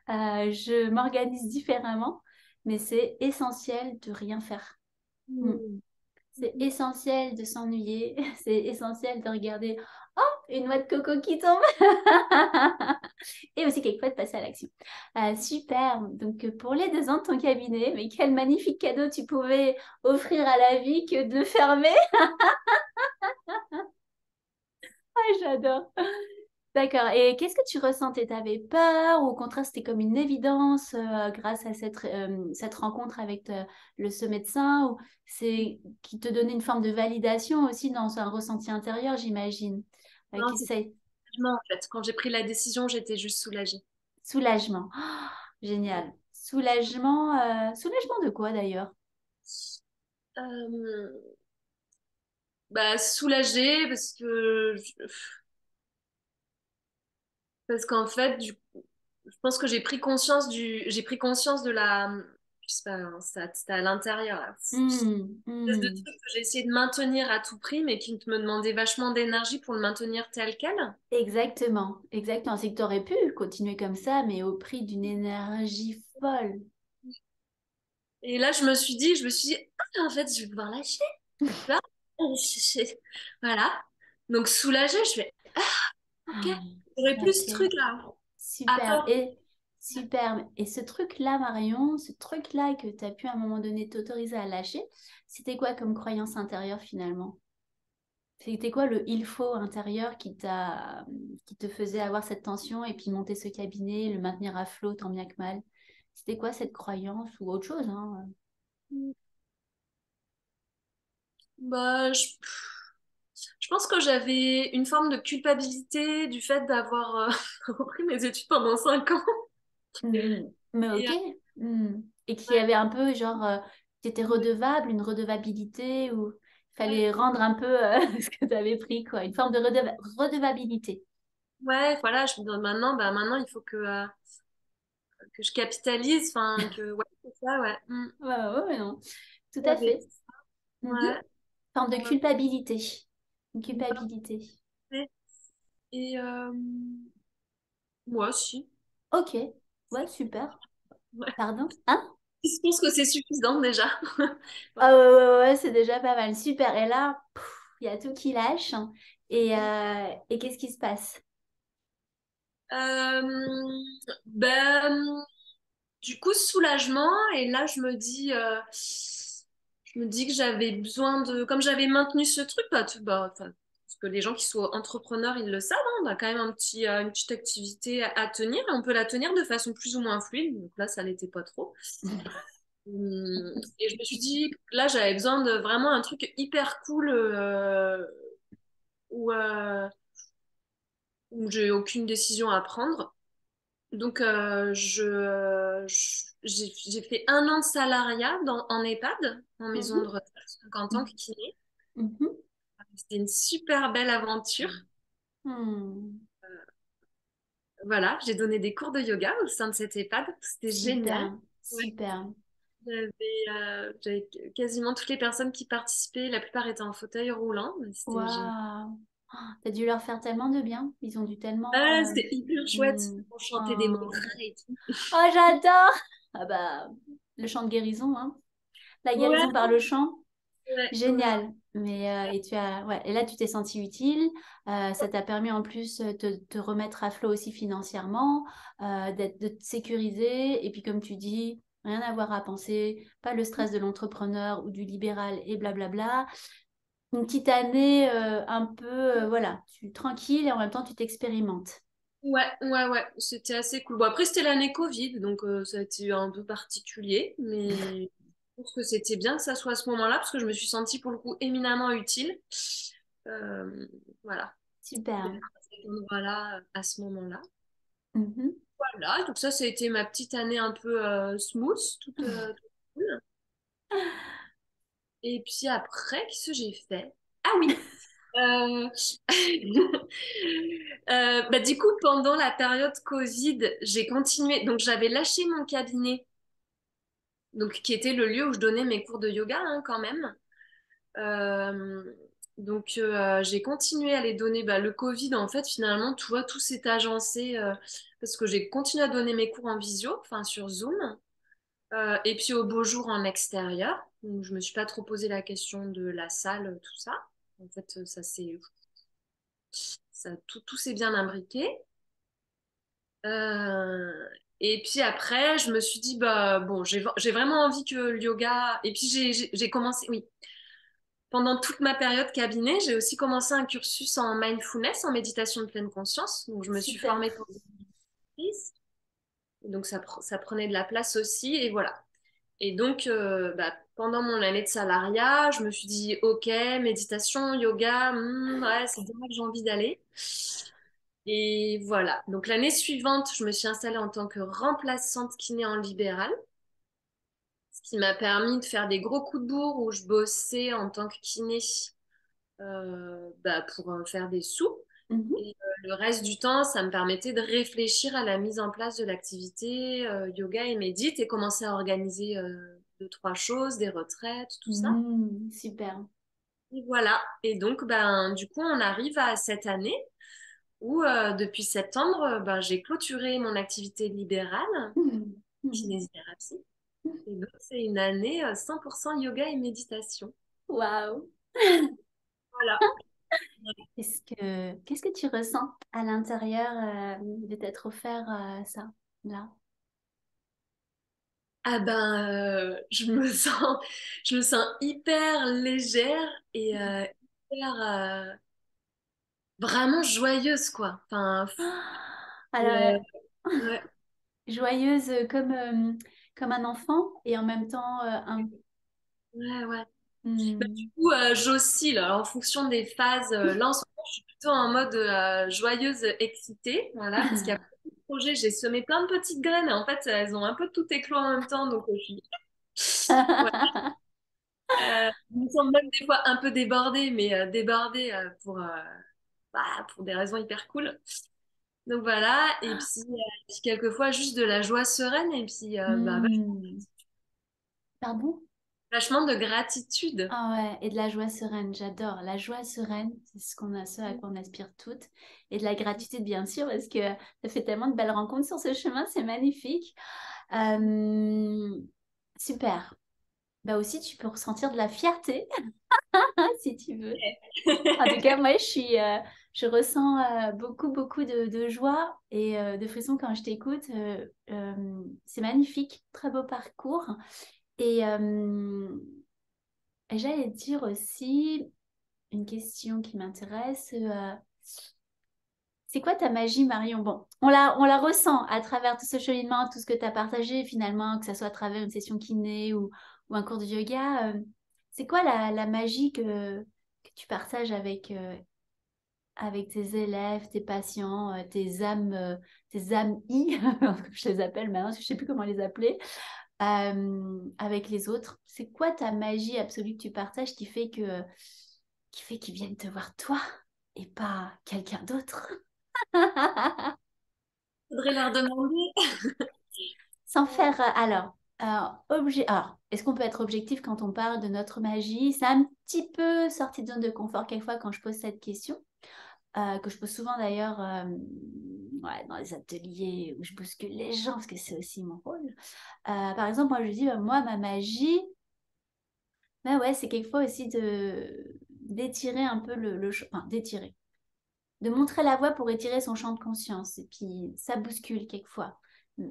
je m'organise différemment, mais c'est essentiel de rien faire. Mm. Hmm. C'est essentiel de s'ennuyer, c'est essentiel de regarder, oh, une noix de coco qui tombe, et aussi quelquefois de passer à l'action. Super, donc pour les 2 ans de ton cabinet, mais quel magnifique cadeau tu pouvais offrir à la vie que de le fermer. Ah, j'adore. D'accord. Et qu'est-ce que tu ressentais? T'avais peur ou au contraire, c'était comme une évidence grâce à cette rencontre avec ce médecin ou c'est qui te donnait une forme de validation aussi dans un ressenti intérieur, j'imagine. Non, c'est C'est soulagement, en fait. Quand j'ai pris la décision, j'étais juste soulagée. soulagement. Oh, génial. Soulagement de quoi d'ailleurs? Euh, Bah, soulagée parce qu'en fait, je pense que j'ai pris conscience de je sais pas, hein, ça, c'était à l'intérieur, là. Hmm, Espèce de hmm. truc que j'ai essayé de maintenir à tout prix, mais qui me demandait vachement d'énergie pour le maintenir tel quel. Exactement, exactement. C'est que tu aurais pu continuer comme ça, mais au prix d'une énergie folle. Et là, je me suis dit, ah, en fait, je vais pouvoir lâcher. Tu vois. Voilà. Donc, soulagée, je fais, ok, j'aurais plus ce Ok. truc-là. Super. Attends. Et super. Et ce truc-là, Marion, ce truc-là que tu as pu à un moment donné t'autoriser à lâcher, c'était quoi comme croyance intérieure finalement? C'était quoi le il faut intérieur qui te faisait avoir cette tension et puis monter ce cabinet, le maintenir à flot tant bien que mal? C'était quoi cette croyance ou autre chose, hein? Bah, je pense que j'avais une forme de culpabilité du fait d'avoir repris mes études pendant 5 ans. Mais Et, ok. Hmm. Et qui ouais, avait un peu genre, tu étais redevable, une redevabilité ou il ouais, fallait rendre un peu ce que tu avais pris, quoi. Une forme de redevabilité. ouais, voilà, je me dis maintenant, bah, maintenant, il faut que je capitalise, enfin, ouais, c'est ça, ouais. Ouais, ouais, ouais, non. Tout à J'avais- fait. Mhm. Ouais, Forme de ouais, culpabilité. Une culpabilité. ouais. Et, moi aussi. Ok. Ouais, super. Ouais. Pardon? Hein? Je pense que c'est suffisant déjà. Ouais. Ah ouais, ouais, ouais, ouais, c'est déjà pas mal. Super. Et là, il y a tout qui lâche. Et qu'est-ce qui se passe? Euh, ben, du coup, soulagement. Et là, je me dis que j'avais besoin comme j'avais maintenu ce truc, enfin, parce que les gens qui sont entrepreneurs, ils le savent, hein, on a quand même une petite activité à tenir. Et on peut la tenir de façon plus ou moins fluide. Donc là, ça l'était pas trop. Et je me suis dit, là, j'avais besoin de vraiment un truc hyper cool où, euh, où j'ai aucune décision à prendre. Donc, j'ai fait 1 an de salariat en EHPAD, en maison de Mhm. retraite, donc en tant que kiné. Mhm. C'était une super belle aventure. Hmm. Voilà, j'ai donné des cours de yoga au sein de cette EHPAD. C'était génial. Super, Ouais. super. J'avais quasiment toutes les personnes qui participaient. La plupart étaient en fauteuil roulant, mais c'était génial. Waouh! Oh, t'as dû leur faire tellement de bien. Ils ont dû tellement. Ah, c'était hyper chouette. Hmm. On chantait des Oh, mantras et tout. oh, j'adore! Ah bah, le chant de guérison, hein. La Ouais, guérison par le chant, ouais, ouais. génial. Mais et tu as, ouais, et là tu t'es senti utile. Ça t'a permis en plus de te remettre à flot aussi financièrement, de te sécuriser. Et puis comme tu dis, rien à avoir à penser, pas le stress de l'entrepreneur ou du libéral et blablabla. Une petite année un peu, voilà, tranquille et en même temps tu t'expérimentes. Ouais, ouais, ouais, c'était assez cool. Bon, après, c'était l'année Covid, donc ça a été un peu particulier, mais je pense que c'était bien que ça soit à ce moment-là, parce que je me suis sentie pour le coup éminemment utile. Euh, voilà, d'être Super. à cet endroit-là à ce moment-là. Mhm. Voilà, donc ça a été ma petite année un peu smooth, toute cool. Et puis après, qu'est-ce que j'ai fait? Ah oui! Euh, bah, du coup, pendant la période Covid, j'ai continué. Donc, j'avais lâché mon cabinet, donc, qui était le lieu où je donnais mes cours de yoga, hein, quand même. Euh, j'ai continué à les donner. Bah, le Covid, en fait, finalement, tu vois, tout s'est agencé parce que j'ai continué à donner mes cours en visio, enfin sur Zoom, et puis au beau jour en extérieur. Donc, je me suis pas trop posé la question de la salle, tout ça. En fait, tout s'est bien imbriqué. Euh, et puis après, je me suis dit, bah bon, j'ai vraiment envie que le yoga. Et puis j'ai commencé, oui. pendant toute ma période cabinet, j'ai aussi commencé un cursus en mindfulness, en méditation de pleine conscience. Donc, je me suis Super. formée pour des entreprises. Donc, ça prenait de la place aussi. Et voilà. Et donc, pendant mon année de salariat, je me suis dit, OK, méditation, yoga, ouais, c'est bien là que j'ai envie d'aller. Et voilà. Donc, l'année suivante, je me suis installée en tant que remplaçante kiné en libéral, ce qui m'a permis de faire des gros coups de bourre où je bossais en tant que kiné pour faire des sous. Mhm. Et le reste du temps, ça me permettait de réfléchir à la mise en place de l'activité yoga et médite et commencer à organiser deux, trois choses, des retraites, tout ça. Super. Et voilà. Et donc, du coup, on arrive à cette année où, depuis septembre, j'ai clôturé mon activité libérale, Mhm. Mhm. kinésithérapie. Et donc, c'est une année 100% yoga et méditation. Waouh. Voilà. Qu'est-ce que tu ressens à l'intérieur de t'être offert ça, là? Je me sens hyper légère et hyper vraiment joyeuse, quoi. Enfin, Alors, euh, ouais, joyeuse comme un enfant et en même temps un... ouais, ouais. Du Hmm. coup, j'oscille alors, en fonction des phases. Là, en ce moment, je suis plutôt en mode joyeuse, excitée, voilà, parce qu'il y a beaucoup de projets. J'ai semé plein de petites graines et en fait, elles ont un peu tout éclos en même temps, donc je suis. Ouais. Je me sens même des fois un peu débordée, mais débordée pour des raisons hyper cool. Donc voilà, et puis quelquefois juste de la joie sereine et puis Hmm. Pardon? vachement de gratitude. Ah ouais, et de la joie sereine, j'adore. La joie sereine, c'est ce à quoi on aspire toutes. Et de la gratitude, bien sûr, parce que ça fait tellement de belles rencontres sur ce chemin, c'est magnifique. Euh, super. Bah aussi, tu peux ressentir de la fierté, si tu veux. En tout cas, moi, je ressens beaucoup, beaucoup de joie et de frissons quand je t'écoute. C'est magnifique, très beau parcours. Et j'allais te dire aussi une question qui m'intéresse. C'est quoi ta magie, Marion? Bon, on la ressent à travers tout ce cheminement, tout ce que tu as partagé finalement, que ce soit à travers une session kiné ou un cours de yoga. C'est quoi la magie que tu partages avec tes élèves, tes patients, tes âmes I, comme je les appelle maintenant, parce que je ne sais plus comment les appeler, avec les autres. C'est quoi ta magie absolue que tu partages qui fait qu'ils viennent te voir toi et pas quelqu'un d'autre? Faudrait leur demander. Sans faire, alors, est-ce qu'on peut être objectif quand on parle de notre magie? C'est un petit peu sorti de zone de confort quelquefois quand je pose cette question. Que je pose souvent d'ailleurs ouais, dans les ateliers où je bouscule les gens, parce que c'est aussi mon rôle. Par exemple, moi je dis, moi, ma magie, bah ouais, c'est quelquefois aussi d'étirer un peu enfin, d'étirer, de montrer la voie pour étirer son champ de conscience. Et puis, ça bouscule quelquefois.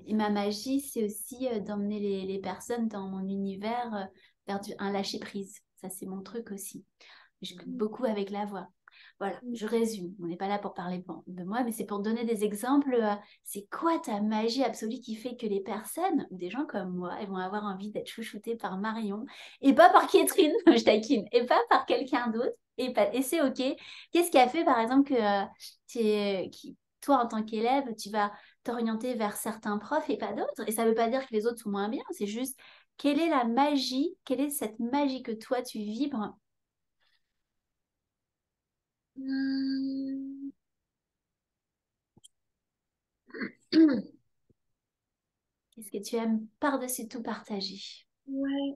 Et ma magie, c'est aussi d'emmener les personnes dans mon univers vers un lâcher-prise. Ça, c'est mon truc aussi. Je joue beaucoup avec la voix. Voilà, je résume. On n'est pas là pour parler de moi, mais c'est pour donner des exemples. C'est quoi ta magie absolue qui fait que les personnes, ou des gens comme moi, ils vont avoir envie d'être chouchoutés par Marion et pas par Catherine, je taquine, et pas par quelqu'un d'autre. Et c'est OK. Qu'est-ce qui a fait, par exemple, que toi, en tant qu'élève, tu vas t'orienter vers certains profs et pas d'autres? Et ça ne veut pas dire que les autres sont moins bien, c'est juste quelle est la magie, quelle est cette magie que toi, tu vibres. Hmm. Qu'est-ce que tu aimes par-dessus tout partager? Ouais,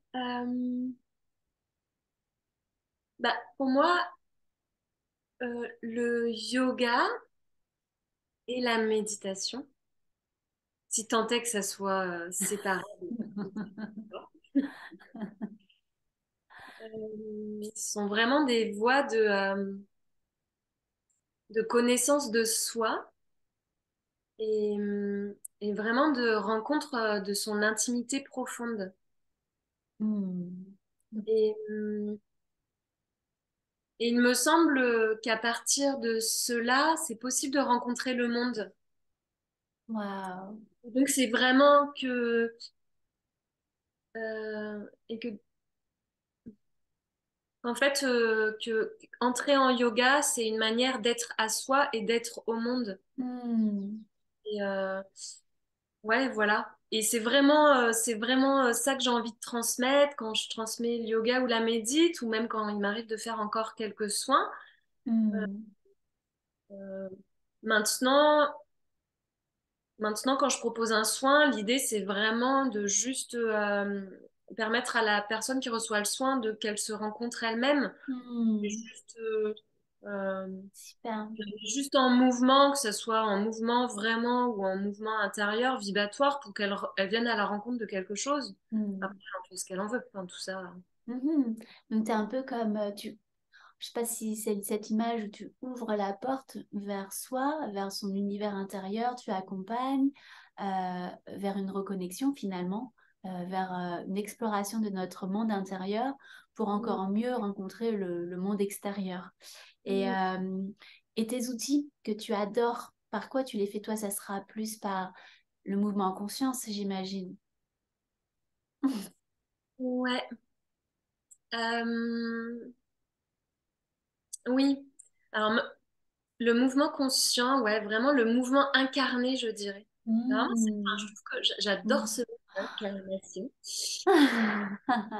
pour moi, le yoga et la méditation, si tant est que ça soit séparé, sont vraiment des voies de connaissance de soi et vraiment de rencontre de son intimité profonde. Hmm. Et, Et il me semble qu'à partir de cela, c'est possible de rencontrer le monde. Waouh. Donc c'est vraiment et que en fait que entrer en yoga, c'est une manière d'être à soi et d'être au monde. Hmm. Et ouais, voilà. Et c'est vraiment ça que j'ai envie de transmettre quand je transmets le yoga ou la médite, ou même quand il m'arrive de faire encore quelques soins. Hmm. Euh, maintenant, Maintenant, quand je propose un soin, l'idée, c'est vraiment de juste permettre à la personne qui reçoit le soin de qu'elle se rencontre elle-même. Et Hmm. Juste, euh, Super. juste en mouvement, que ce soit en mouvement vraiment ou en mouvement intérieur, vibratoire, pour elle vienne à la rencontre de quelque chose. Après, Hmm. elle en fait ce qu'elle en veut, enfin, tout ça. Mhm. Donc, tu es un peu comme, je sais pas si c'est cette image où tu ouvres la porte vers soi, vers son univers intérieur, tu accompagnes vers une reconnexion finalement, vers une exploration de notre monde intérieur pour Mm, encore mieux rencontrer le monde extérieur. Et, mm. euh, et tes outils que tu adores, par quoi tu les fais toi? Ça sera plus par le mouvement en conscience, j'imagine. Ouais. Euh, oui. Alors, le mouvement conscient, ouais, vraiment le mouvement incarné, je dirais. Vraiment, je Hmm. trouve que j'adore ce Hmm. mot, incarnation.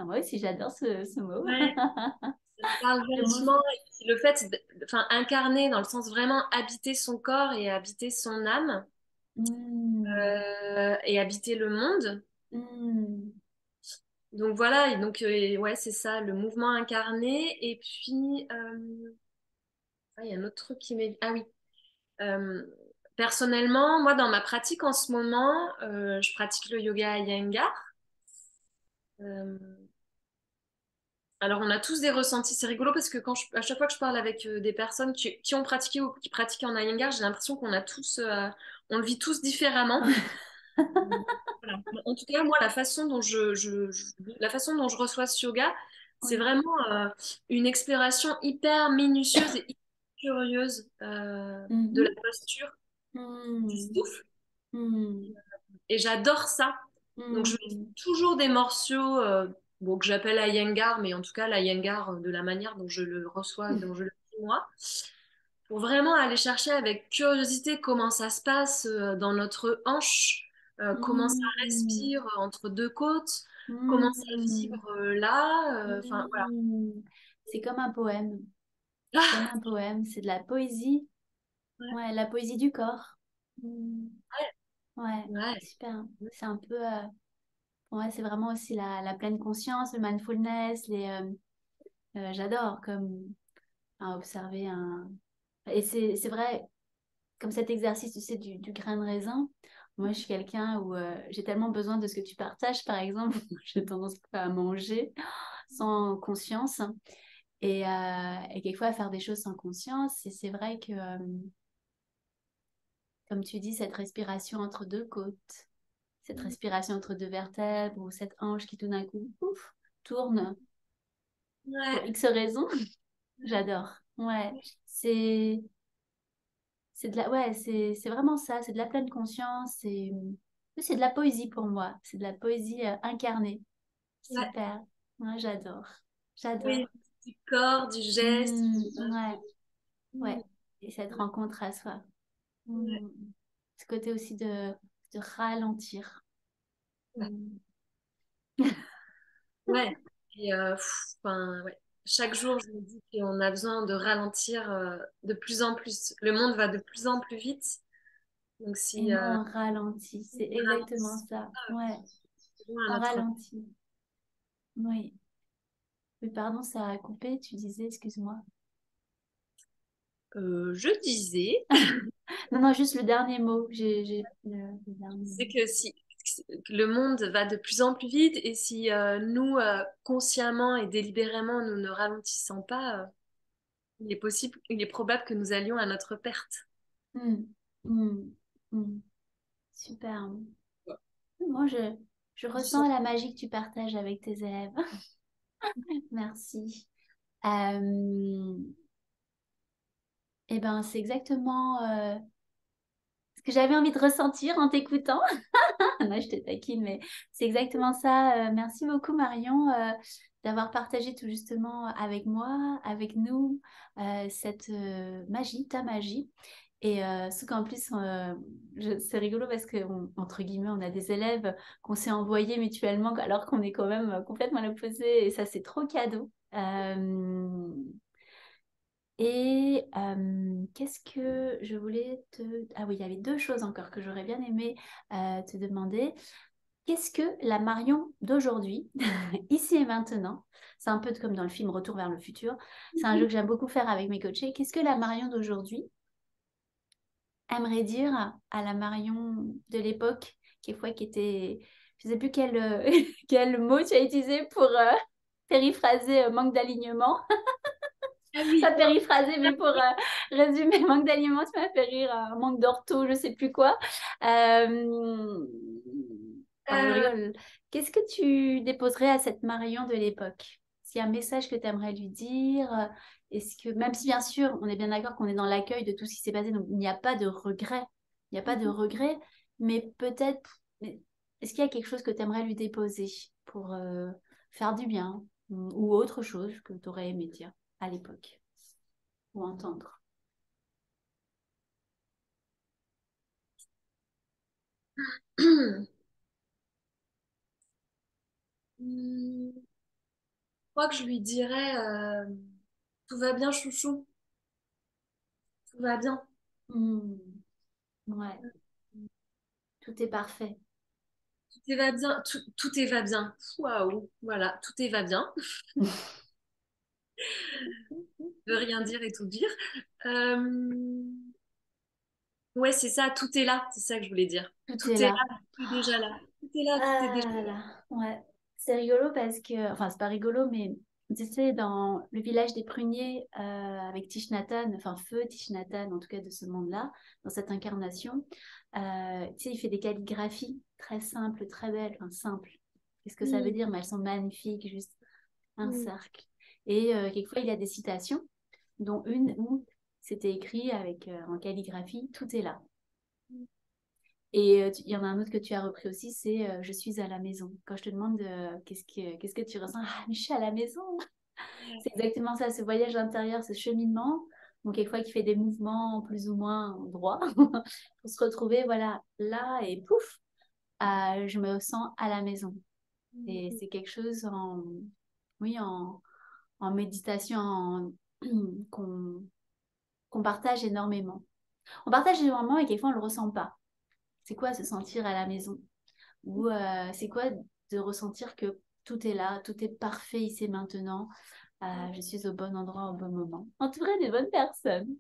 Moi aussi, j'adore ce mot. Ouais, ça me parle Le mot. vachement. Et puis le fait, enfin, incarner dans le sens vraiment habiter son corps et habiter son âme Hmm. et habiter le monde. Hmm. Donc voilà, et donc ouais, c'est ça, le mouvement incarné. Et puis, il y a un autre truc qui m'est... Ah oui. Euh, Personnellement, moi, dans ma pratique en ce moment, je pratique le yoga Iyengar. Euh, alors, on a tous des ressentis. C'est rigolo parce que à chaque fois que je parle avec des personnes qui ont pratiqué ou qui pratiquent en Iyengar, j'ai l'impression qu'on a tous, on le vit tous différemment. Voilà. En tout cas, moi, la façon dont je reçois ce yoga, c'est Oui. vraiment une exploration hyper minutieuse et hyper curieuse de la Mhm. posture, du Hmm. souffle. Hmm. Et j'adore ça. Donc, je mets Hmm. toujours des morceaux bon, que j'appelle Iyengar, mais en tout cas, l'Iyengar de la manière dont je le reçois, dont je le vis moi, pour vraiment aller chercher avec curiosité comment ça se passe dans notre hanche, comment ça Hmm. respire entre deux côtes, comment ça Hmm. vibre là. Enfin, voilà. Hmm. C'est comme un poème. C'est comme Ah, un poème. C'est de la poésie. ouais, Ouais, la poésie du corps. Hmm. Ouais, ouais, super. C'est un peu. Ouais, c'est vraiment aussi la pleine conscience, le mindfulness. J'adore comme observer un. Et c'est vrai, comme cet exercice, tu sais, du grain de raisin. Moi, je suis quelqu'un où j'ai tellement besoin de ce que tu partages, par exemple. J'ai tendance à manger sans conscience et quelquefois à faire des choses sans conscience. Et c'est vrai que, comme tu dis, cette respiration entre deux côtes, cette respiration entre deux vertèbres ou cette hanche qui tout d'un coup, ouf, tourne pour ouais, X raisons. J'adore. Ouais, c'est c'est de la ouais, c'est vraiment ça, c'est de la pleine conscience, c'est de la poésie pour moi, c'est de la poésie incarnée. ouais. Super. Ouais, j'adore. J'adore. Oui, du corps, du geste. Ouais, Mm, ouais. Et cette ouais, rencontre à soi. ouais, Hmm. Ce côté aussi de ralentir. ouais. Hmm. Ouais. Et enfin, ouais. Chaque jour, je me dis qu'on a besoin de ralentir de plus en plus. Le monde va de plus en plus vite. Donc, Et si non, on ralentit. on C'est exactement ralentit ça. Ouais, loin à on notre... ralentit. Oui. Oui, pardon, ça a coupé. Tu disais, excuse-moi. Je disais, Non, non, juste le dernier mot. J'ai le je dernier mot. disais que le monde va de plus en plus vite et si nous, consciemment et délibérément, nous ne ralentissons pas, il est probable que nous allions à notre perte. Hmm. Hmm. Hmm. Super. Moi, je ressens la magie que tu partages avec tes élèves. Merci. Euh, eh ben, c'est exactement ce que j'avais envie de ressentir en t'écoutant. Non, je te taquine, mais c'est exactement ça. Merci beaucoup, Marion, d'avoir partagé tout justement avec moi, avec nous, cette magie, ta magie. Et ce qu'en plus, c'est rigolo parce que, entre guillemets, on a des élèves qu'on s'est envoyés mutuellement alors qu'on est quand même complètement à l'opposé. Et ça, c'est trop cadeau. Qu'est-ce que je voulais te... Ah oui, il y avait deux choses encore que j'aurais bien aimé te demander. Qu'est-ce que la Marion d'aujourd'hui, ici et maintenant, c'est un peu comme dans le film Retour vers le futur, c'est un jeu que j'aime beaucoup faire avec mes coachés. Qu'est-ce que la Marion d'aujourd'hui aimerait dire à la Marion de l'époque, quelquefois qui était... Je ne sais plus quel, quel mot tu as utilisé pour périphraser manque d'alignement. Ah Pas oui. périphraser, mais pour résumer, manque d'aliments, ça m'a fait rire, manque d'ortho, je sais plus quoi. Enfin, je Euh, rigole. Qu'est-ce que tu déposerais à cette Marion de l'époque? S'il y a un message que tu aimerais lui dire, est-ce que, même si bien sûr, on est bien d'accord qu'on est dans l'accueil de tout ce qui s'est passé, donc il n'y a pas de regret, il n'y a pas de regret, mais peut-être, est-ce qu'il y a quelque chose que tu aimerais lui déposer pour faire du bien ou autre chose que tu aurais aimé dire à l'époque ou entendre? je crois que je lui dirais tout va bien, chouchou, tout va bien. Hmm, ouais, tout est parfait. Tout est va bien, tout est va bien. Waouh, voilà, tout est va bien. Veut rien dire et tout dire. Euh, Ouais, c'est ça, tout est là, c'est ça que je voulais dire. Tout Tout est est là. là, tout est déjà là. Tout est là, tout est déjà Ah là, ouais. C'est rigolo parce que, enfin, c'est pas rigolo, mais tu sais, dans le village des pruniers avec Thich Nhat Hanh, enfin, feu Thich Nhat Hanh, en tout cas de ce monde-là, dans cette incarnation, tu sais, il fait des calligraphies très simples, très belles, enfin, simples. Qu'est-ce que ça veut là. dire? Mais elles sont magnifiques, juste un Mm, cercle. Et quelquefois, il y a des citations, dont une où c'était écrit avec en calligraphie, tout est là. mm, Et il y en a un autre que tu as repris aussi, c'est je suis à la maison. Quand je te demande qu'est-ce que tu ressens, ah, mais je suis à la maison. C'est exactement ça, ce voyage intérieur, ce cheminement. Donc, quelquefois, qui fait des mouvements plus ou moins droits pour se retrouver, voilà, là et pouf, je me sens à la maison. Et mm, c'est quelque chose oui, en méditation qu'on qu'on partage énormément. On partage énormément et quelquefois, on ne le ressent pas. C'est quoi se sentir à la maison? Ou c'est quoi de ressentir que tout est là, tout est parfait ici et maintenant. Je suis au bon endroit au bon moment. Entourée des bonnes personnes.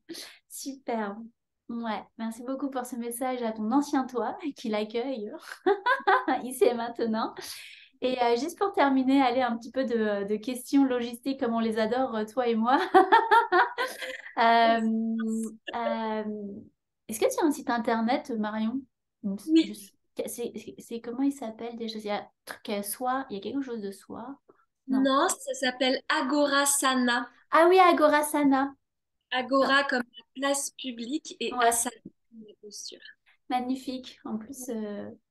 Super. Ouais, merci beaucoup pour ce message à ton ancien toi qui l'accueille ici et maintenant. Et juste pour terminer, allez, un petit peu de questions logistiques comme on les adore, toi et moi. mm. Euh, Est-ce que tu as un site internet, Marion? Oui, Juste, c'est comment il s'appelle déjà? Il y a un truc soi, il y a quelque chose de soi? Non. non, ça s'appelle Agora Sana. Ah oui, Agorasana. Agora comme la place publique et Ouais, Asana comme la posture. magnifique. En plus,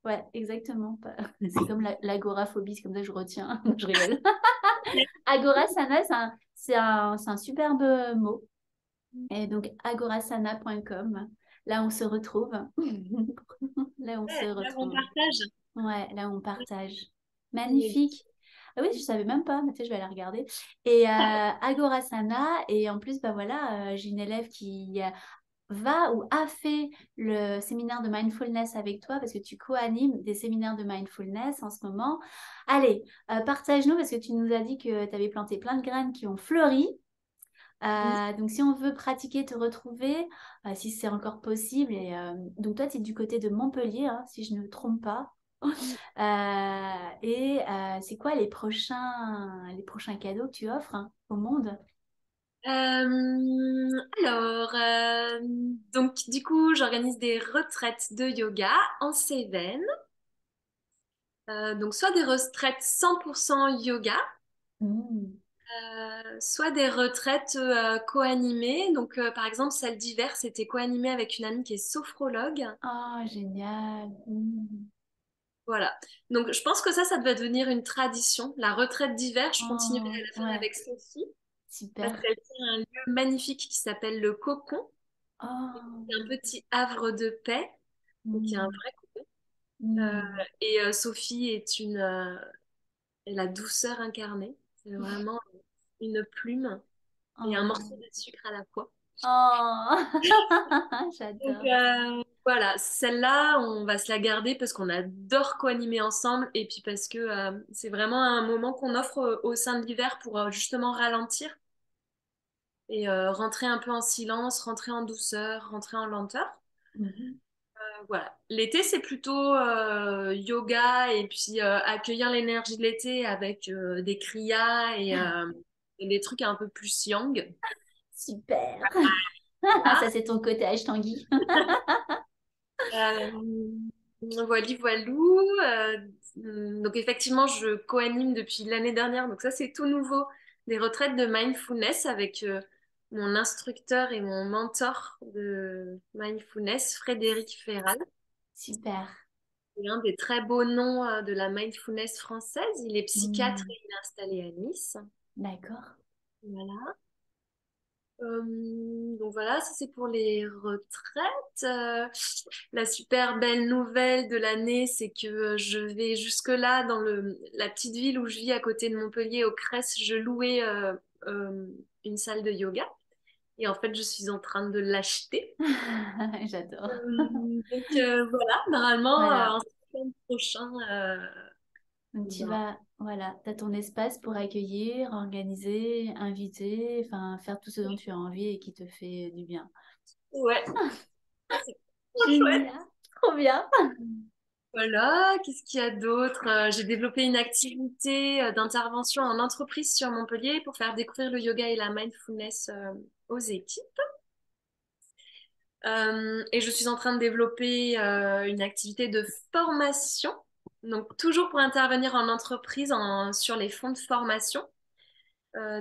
ouais, exactement. C'est comme l'agoraphobie, c'est comme ça que je retiens. Je rigole. Agorasana, c'est un superbe mot. Et donc, agorasana.com. Là, on se retrouve. Là, on se Ouais, là, on retrouve. partage. Ouais, là, on partage. Et- Magnifique. Ah oui, je savais même pas, mais tu sais, je vais aller regarder. Et Agorasana, et en plus, bah voilà, j'ai une élève qui va ou a fait le séminaire de mindfulness avec toi parce que tu co-animes des séminaires de mindfulness en ce moment. Allez, partage-nous parce que tu nous as dit que tu avais planté plein de graines qui ont fleuri. Oui. Donc, si on veut pratiquer, te retrouver, si c'est encore possible, et donc toi, tu es du côté de Montpellier, hein, si je ne me trompe pas. C'est quoi les prochains cadeaux que tu offres hein, au monde? Alors, donc du coup, j'organise des retraites de yoga en Cévennes. Donc, soit des retraites 100% yoga, Mmh. Soit des retraites co-animées. Donc, par exemple, celle d'hiver, c'était co-animée avec une amie qui est sophrologue. Oh, génial. Voilà. Donc, je pense que ça devait devenir une tradition. La retraite d'hiver, je continuerai Oh, à la faire ouais, avec Sophie parce super. qu'elle tient un lieu magnifique qui s'appelle le Cocon. Oh, C'est un petit havre de paix. Donc, il y a un mm, vrai cocon. Euh, mm. et Sophie est la douceur incarnée. C'est vraiment une plume et un morceau Oh, de sucre à la fois. oh. Donc J'adore. voilà, celle-là, on va se la garder parce qu'on adore co-animer ensemble et puis parce que c'est vraiment un moment qu'on offre au sein de l'hiver pour justement ralentir et rentrer un peu en silence, rentrer en douceur, rentrer en lenteur. Mhm. Voilà. L'été, c'est plutôt yoga et puis accueillir l'énergie de l'été avec des kriyas et des trucs un peu plus yang. Super. Ça, c'est ton côté Tanguy. Voilà, voilou. Donc effectivement, je co-anime depuis l'année dernière. Donc ça, c'est tout nouveau. Des retraites de mindfulness avec mon instructeur et mon mentor de mindfulness, Frédéric Ferral. Super. C'est un des très beaux noms de la mindfulness française. Il est psychiatre Mm. et il est installé à Nice. D'accord. Voilà. Donc voilà, ça c'est pour les retraites. La super belle nouvelle de l'année, c'est que je vais jusque-là dans la petite ville où je vis à côté de Montpellier, au Cress, je louais euh, une salle de yoga. Et en fait, je suis en train de l'acheter. J'adore. Donc voilà, normalement, Voilà. en septembre prochain, Donc tu ben, vas, voilà, tu as ton espace pour accueillir, organiser, inviter, enfin faire tout ce dont tu as envie et qui te fait du bien. ouais, c'est trop chouette. Génial, trop bien. Voilà, qu'est-ce qu'il y a d'autre? J'ai développé une activité d'intervention en entreprise sur Montpellier pour faire découvrir le yoga et la mindfulness aux équipes. Et je suis en train de développer une activité de formation, donc toujours pour intervenir en entreprise sur les fonds de formation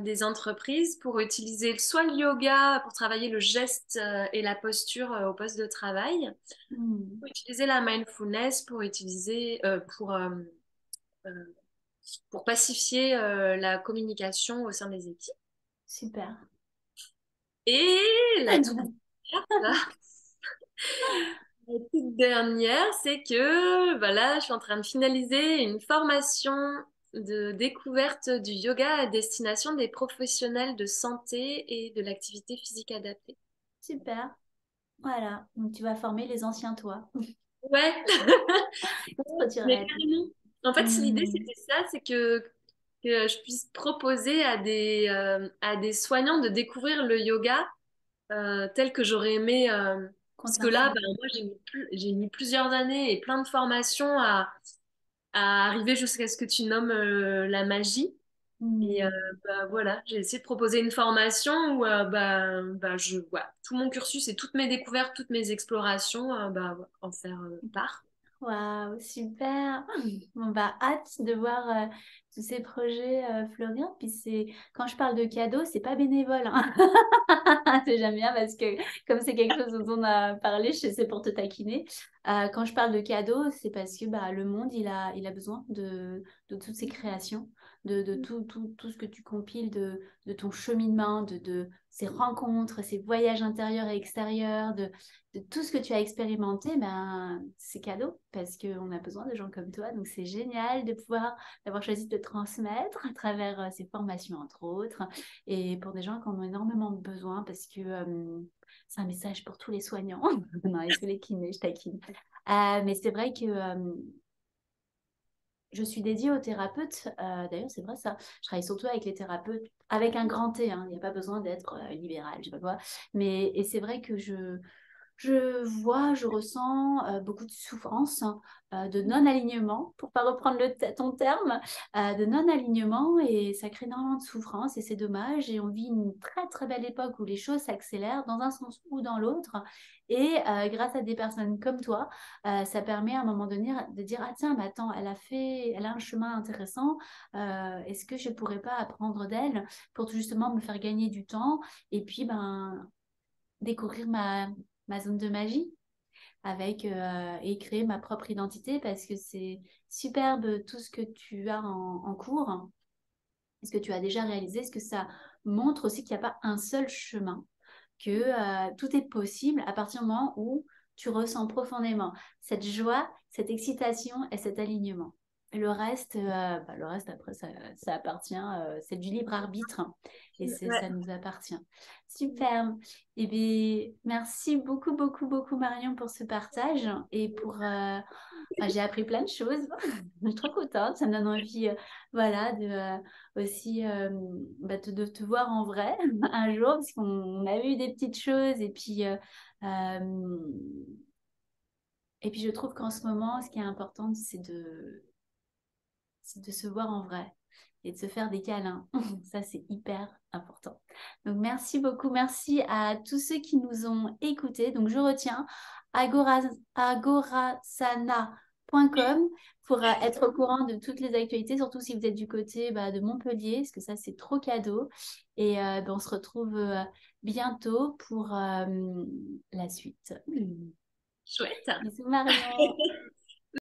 des entreprises pour utiliser soit le yoga pour travailler le geste et la posture au poste de travail, Hmm, pour utiliser la mindfulness euh, pour pacifier la communication au sein des équipes. super. Et la toute dernière, la toute dernière, c'est que voilà, je suis en train de finaliser une formation de découverte du yoga à destination des professionnels de santé et de l'activité physique adaptée. Super. Voilà. Donc tu vas former les anciens toi. Ouais, Trop du mais rêve. carrément. En fait, l'idée, Hmm, c'était ça, c'est que je puisse proposer à des soignants de découvrir le yoga tel que j'aurais aimé. qu'on te Parce que là, l'enseigne. ben, moi, j'ai mis plusieurs années et plein de formations à arriver jusqu'à ce que tu nommes la magie. Et Hmm. bah, voilà, j'ai essayé de proposer une formation où voilà, tout mon cursus et toutes mes découvertes, toutes mes explorations, en faire part. Waouh, super. On va hâte de voir tous ces projets fleurir. Puis c'est quand je parle de cadeaux, c'est pas bénévole, hein. C'est jamais bien parce que comme c'est quelque chose dont on a parlé, c'est pour te taquiner. Quand je parle de cadeaux, c'est parce que bah, le monde, il a besoin de toutes ces créations, de tout ce que tu compiles, de ton cheminement, de ces rencontres, ces voyages intérieurs et extérieurs, de tout ce que tu as expérimenté, ben, c'est cadeau parce qu'on a besoin de gens comme toi. Donc, c'est génial de pouvoir d'avoir choisi de te transmettre à travers ces formations, entre autres, et pour des gens qui en ont énormément besoin parce que c'est un message pour tous les soignants non, et tous les kinés, je taquine. Mais c'est vrai que je suis dédiée aux thérapeutes. D'ailleurs, c'est vrai ça. Je travaille surtout avec les thérapeutes, avec un grand T, hein. Il n'y a pas besoin d'être libéral, je sais pas quoi. Mais, et c'est vrai que je ressens beaucoup de souffrance, de non-alignement, pour pas reprendre ton terme, de non-alignement, et ça crée énormément de souffrance et c'est dommage. Et on vit une très très belle époque où les choses s'accélèrent dans un sens ou dans l'autre. Et grâce à des personnes comme toi, ça permet à un moment donné de dire ah tiens, mais attends, elle a un chemin intéressant. Est-ce que je pourrais pas apprendre d'elle pour justement me faire gagner du temps et puis ben découvrir ma zone de magie avec et créer ma propre identité parce que c'est superbe tout ce que tu as en cours, ce que tu as déjà réalisé, ce que ça montre aussi qu'il n'y a pas un seul chemin, que tout est possible à partir du moment où tu ressens profondément cette joie, cette excitation et cet alignement. Le reste après, ça appartient, c'est du libre arbitre et Ouais. ça nous appartient. Super. Eh bien, merci beaucoup, beaucoup, beaucoup, Marion, pour ce partage et pour. Enfin, j'ai appris plein de choses. Je suis trop contente. Ça me donne envie, voilà, de aussi de te voir en vrai un jour, parce qu'on a eu des petites choses euh, et puis je trouve qu'en ce moment, ce qui est important, c'est de se voir en vrai et de se faire des câlins. Ça, c'est hyper important. Donc, merci beaucoup. Merci à tous ceux qui nous ont écoutés. Donc, je retiens agorasana.com pour être au courant de toutes les actualités, surtout si vous êtes du côté de Montpellier, parce que ça, c'est trop cadeau. Et on se retrouve bientôt pour la suite. Chouette. Bisous, Marion.